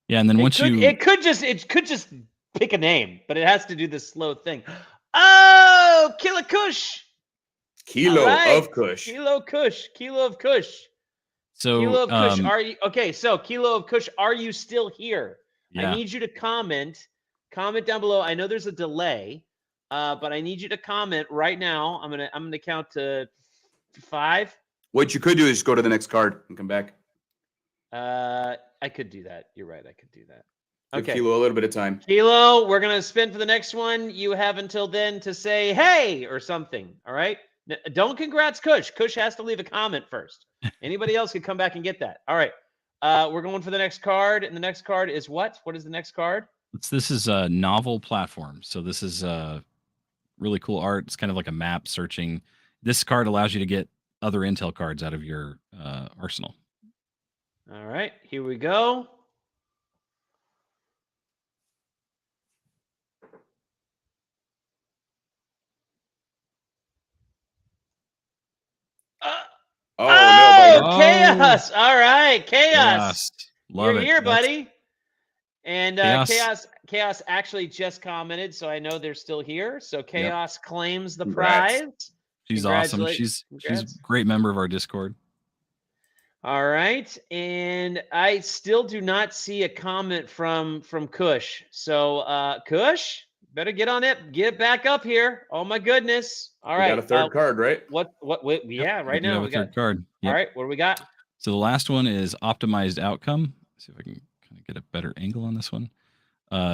Yeah, and then it could just pick a name, but it has to do this slow thing. Oh, Kilo Kush. Kilo of Kush. Kilo of Kush. So Kilo of Kush, are you okay? So Kilo of Kush, are you still here? Yeah. I need you to comment down below. I know there's a delay, but I need you to comment right now. I'm gonna count to 5. What you could do is go to the next card and come back. I could do that. You're right. I could do that. Give Kilo a little bit of time. Kilo, we're gonna spin for the next one. You have until then to say hey or something. All right. Don't congrats Kush. Kush has to leave a comment first. Anybody else could come back and get that. All right. We're going for the next card, and the next card is what? What is the next card? This is a novel platform. So this is really cool art. It's kind of like a map searching. This card allows you to get other intel cards out of your arsenal. All right, here we go. No, Chaos! All right, Chaos. Love You're it. here, buddy. And Chaos actually just commented, so I know they're still here. So Chaos claims the prize. She's awesome. She's a great member of our Discord. All right, and I still do not see a comment from Kush. So Kush, better get on it. Get back up here. Oh my goodness. All right. We got a third card, right? What yeah, right now we got a third card. Yep. All right, what do we got? So the last one is optimized outcome. Let's see if I can kind of get a better angle on this one.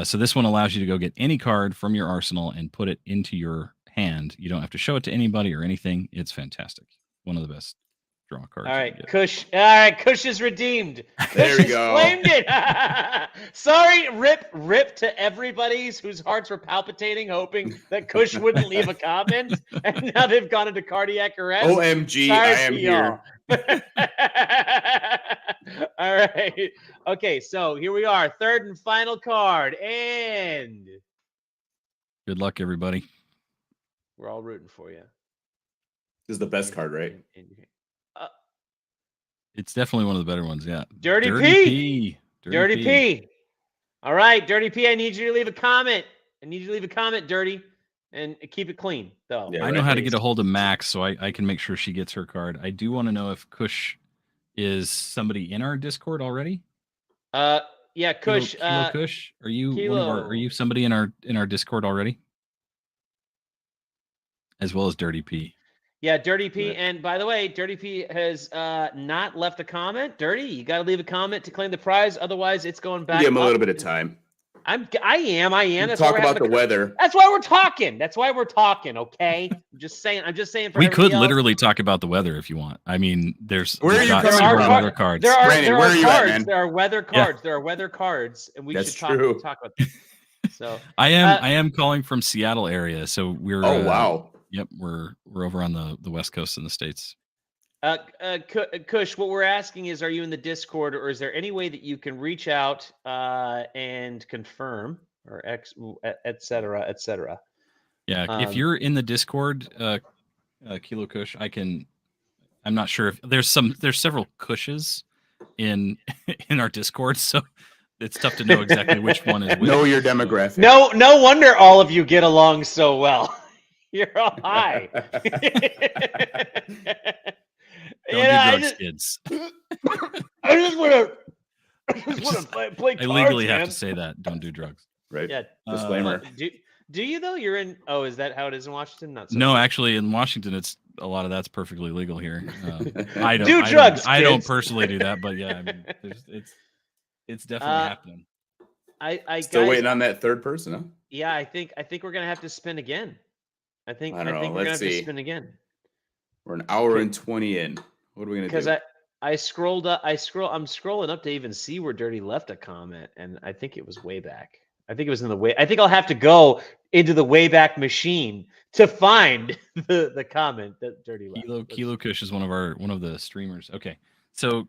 So this one allows you to go get any card from your arsenal and put it into your hand. You don't have to show it to anybody or anything. It's fantastic. One of the best draw cards. All right, Kush. All right, Kush is redeemed. There we go. Claimed it. Sorry, rip to everybody whose hearts were palpitating, hoping that Kush wouldn't leave a comment, and now they've gone into cardiac arrest. OMG, I am here. All right. Okay, so here we are, third and final card, and good luck, everybody. We're all rooting for you. This is the best card, right? It's definitely one of the better ones. Yeah. Dirty P. Dirty P. All right, Dirty P. I need you to leave a comment. Dirty, and keep it clean, though. Yeah, I know how to get a hold of Max, so I can make sure she gets her card. I do want to know if Kush is somebody in our Discord already. Yeah, Kush. Kilo Kush, are you are you somebody in our Discord already? As well as Dirty P. Yeah, Dirty P. Right. And by the way, Dirty P has not left a comment. Dirty, you got to leave a comment to claim the prize. Otherwise, it's going back. Give him a little bit of time. I am. That's talk about the weather. That's why we're talking. Okay. I'm just saying. We could literally talk about the weather if you want. I mean, there's where are you coming from? Weather cards. There are cards. Man? There are weather cards. Yeah. There are weather cards, and we should talk about them. So I am calling from Seattle area. So we're. Oh wow. Yep, we're over on the West Coast in the States. Kush, what we're asking is, are you in the Discord, or is there any way that you can reach out and confirm, or et cetera, et cetera? Yeah, if you're in the Discord, Kilo Kush, I'm not sure if there's several Kushes in our Discord, so it's tough to know exactly which one is which. Know your demographic. No wonder all of you get along so well. You're all high. Don't do drugs, kids. I just want to play cards. I legally have to say that. Don't do drugs. right? Yeah. Disclaimer. Do you though? You're in. Oh, is that how it is in Washington? Not so No, much. Actually, in Washington, it's a lot of that's perfectly legal here. I don't Do drugs, I don't kids. personally do that, but yeah, I mean, it's definitely happening. I Still guys, waiting on that third person, huh? Yeah, I think we're gonna have to spin again. I think I don't know. we're gonna Let's have to see. spin again. We're an hour and 20 in. What are we gonna do? Because I scrolled up. I'm scrolling up to even see where Dirty left a comment, and I think it was way back. I think it was in the way. I think I'll have to go into the Wayback Machine to find the comment that Dirty left. Kilo Kush is one of the streamers. Okay, so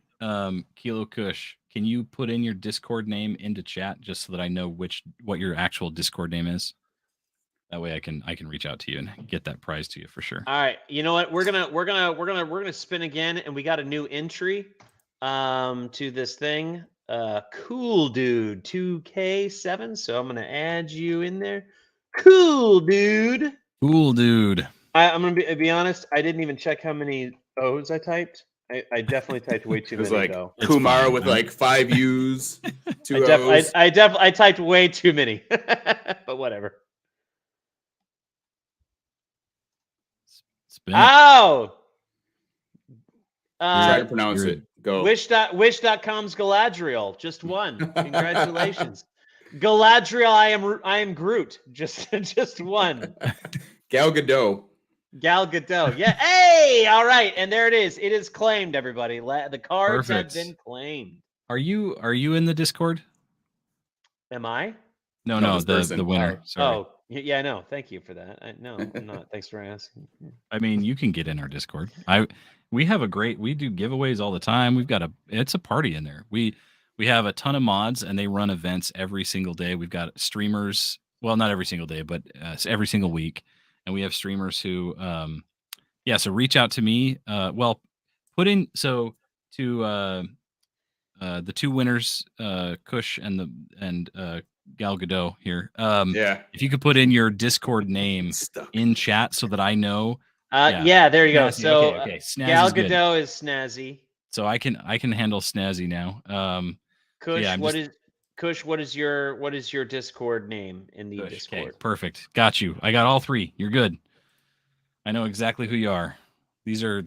Kilo Kush, can you put in your Discord name into chat just so that I know what your actual Discord name is? That way I can reach out to you and get that prize to you for sure. All right, you know what? We're gonna spin again, and we got a new entry to this thing. Cool dude 2K7. So I'm gonna add you in there. Cool dude. Cool dude. I'm gonna be honest. I didn't even check how many O's I typed. I definitely typed way too It was many like though. Kumar with like 5 U's, 2 O's. I typed way too many, but whatever. Spin it. Oh, Try to pronounce you're- it. Go. Wish.com's Galadriel just won. Congratulations, Galadriel. I am Groot. Just won. Gal Gadot. Gal Gadot. Yeah. Hey. All right. And there it is. It is claimed. Everybody. The cards Perfect. have been claimed. Are you in the Discord? Am I? No, this person. the winner. Sorry. Oh, yeah. No. Thank you for that. No, I'm not. Thanks for asking. I mean, you can get in our Discord. We do giveaways all the time. It's a party in there. We have a ton of mods and they run events every single day. We've got streamers, well, not every single day, but every single week. And we have streamers who, so reach out to me. Put in, so to the two winners, Kush and Gal Gadot here. If you could put in your Discord name in chat so that I know. Yeah, there you go. Snazzy. So okay. Gal Snazzy's good. Gadot is Snazzy. So I can handle Snazzy now. Kush, what is your Discord name in the Kush, Discord? okay, perfect. Got you. I got all three. You're good. I know exactly who you are. These are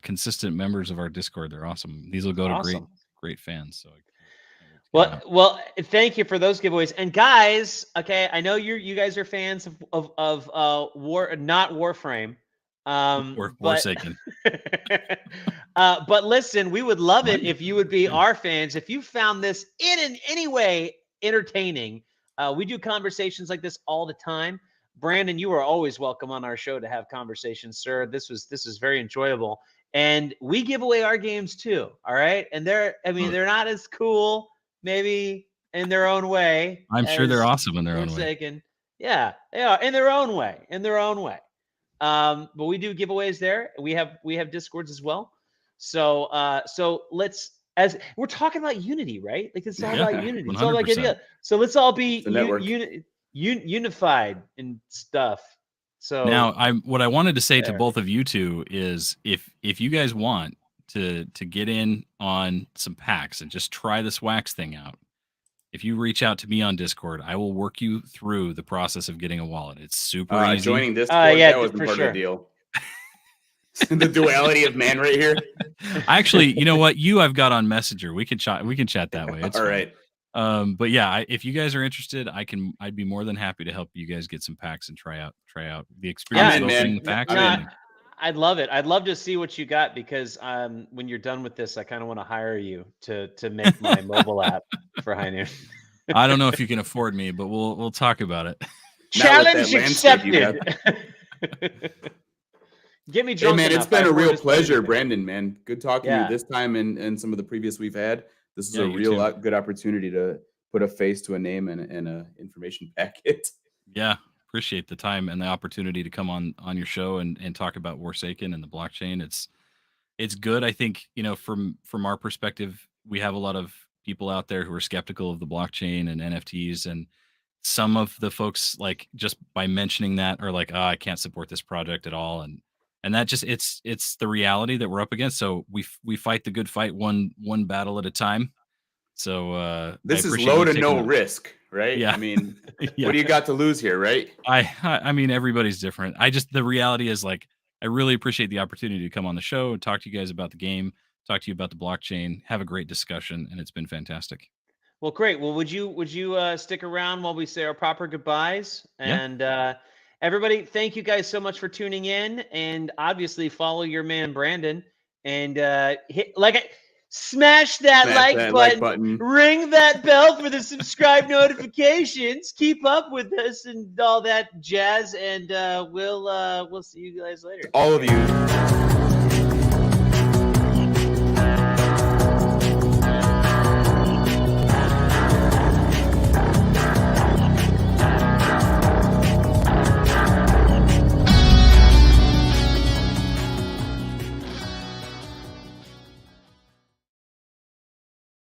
consistent members of our Discord. They're awesome. These will go to great fans. So well, thank you for those giveaways. And guys, okay, I know you guys are fans of Warframe. Warsaken. But listen, we would love it if you would be our fans. If you found this in any way entertaining, we do conversations like this all the time. Brandon, you are always welcome on our show to have conversations, sir. This was very enjoyable, and we give away our games too. All right, and they're not as cool, maybe in their own way. I'm sure they're awesome in their own way. Yeah, they are in their own way. But we do giveaways there. We have Discords as well. So let's, as we're talking about unity, right? Like it's all about unity. 100%. It's all about idea. So let's all be unified and stuff. So now what I wanted to say to both of you two is if you guys want to get in on some packs and just try this wax thing out, if you reach out to me on Discord, I will work you through the process of getting a wallet. It's super easy. Joining Discord, that wasn't part of the deal. The duality of man right here. Actually, you know what? I've got on Messenger. We can chat that way. It's all right. But yeah, if you guys are interested, I'd be more than happy to help you guys get some packs and try out the experience of opening the packs. I'd love it. I'd love to see what you got because when you're done with this, I kind of want to hire you to make my mobile app for High Noon. I don't know if you can afford me, but we'll talk about it. Challenge accepted. Get me drunk. Hey man, it's been a real pleasure, Brandon. Man, good talking to you this time and some of the previous we've had. This is a real good opportunity to put a face to a name and a information packet. Yeah, appreciate the time and the opportunity to come on your show and talk about Warsaken and the blockchain. It's good. I think, from our perspective, we have a lot of people out there who are skeptical of the blockchain and NFTs, and some of the folks, like, just by mentioning that are like, I can't support this project at all, and that just it's the reality that we're up against. So we fight the good fight one battle at a time. So this is low to no risk, right? Yeah. I mean, Yeah. what do you got to lose here, right? I mean, everybody's different. The reality is like, I really appreciate the opportunity to come on the show and talk to you guys about the game, talk to you about the blockchain, have a great discussion, and it's been fantastic. Well, great. Well, would you stick around while we say our proper goodbyes? Yeah. And everybody, thank you guys so much for tuning in, and obviously follow your man Brandon and smash that Smash like that button, like button. ring that bell for the subscribe notifications. Keep up with us and all that jazz, and we'll see you guys later. All of you.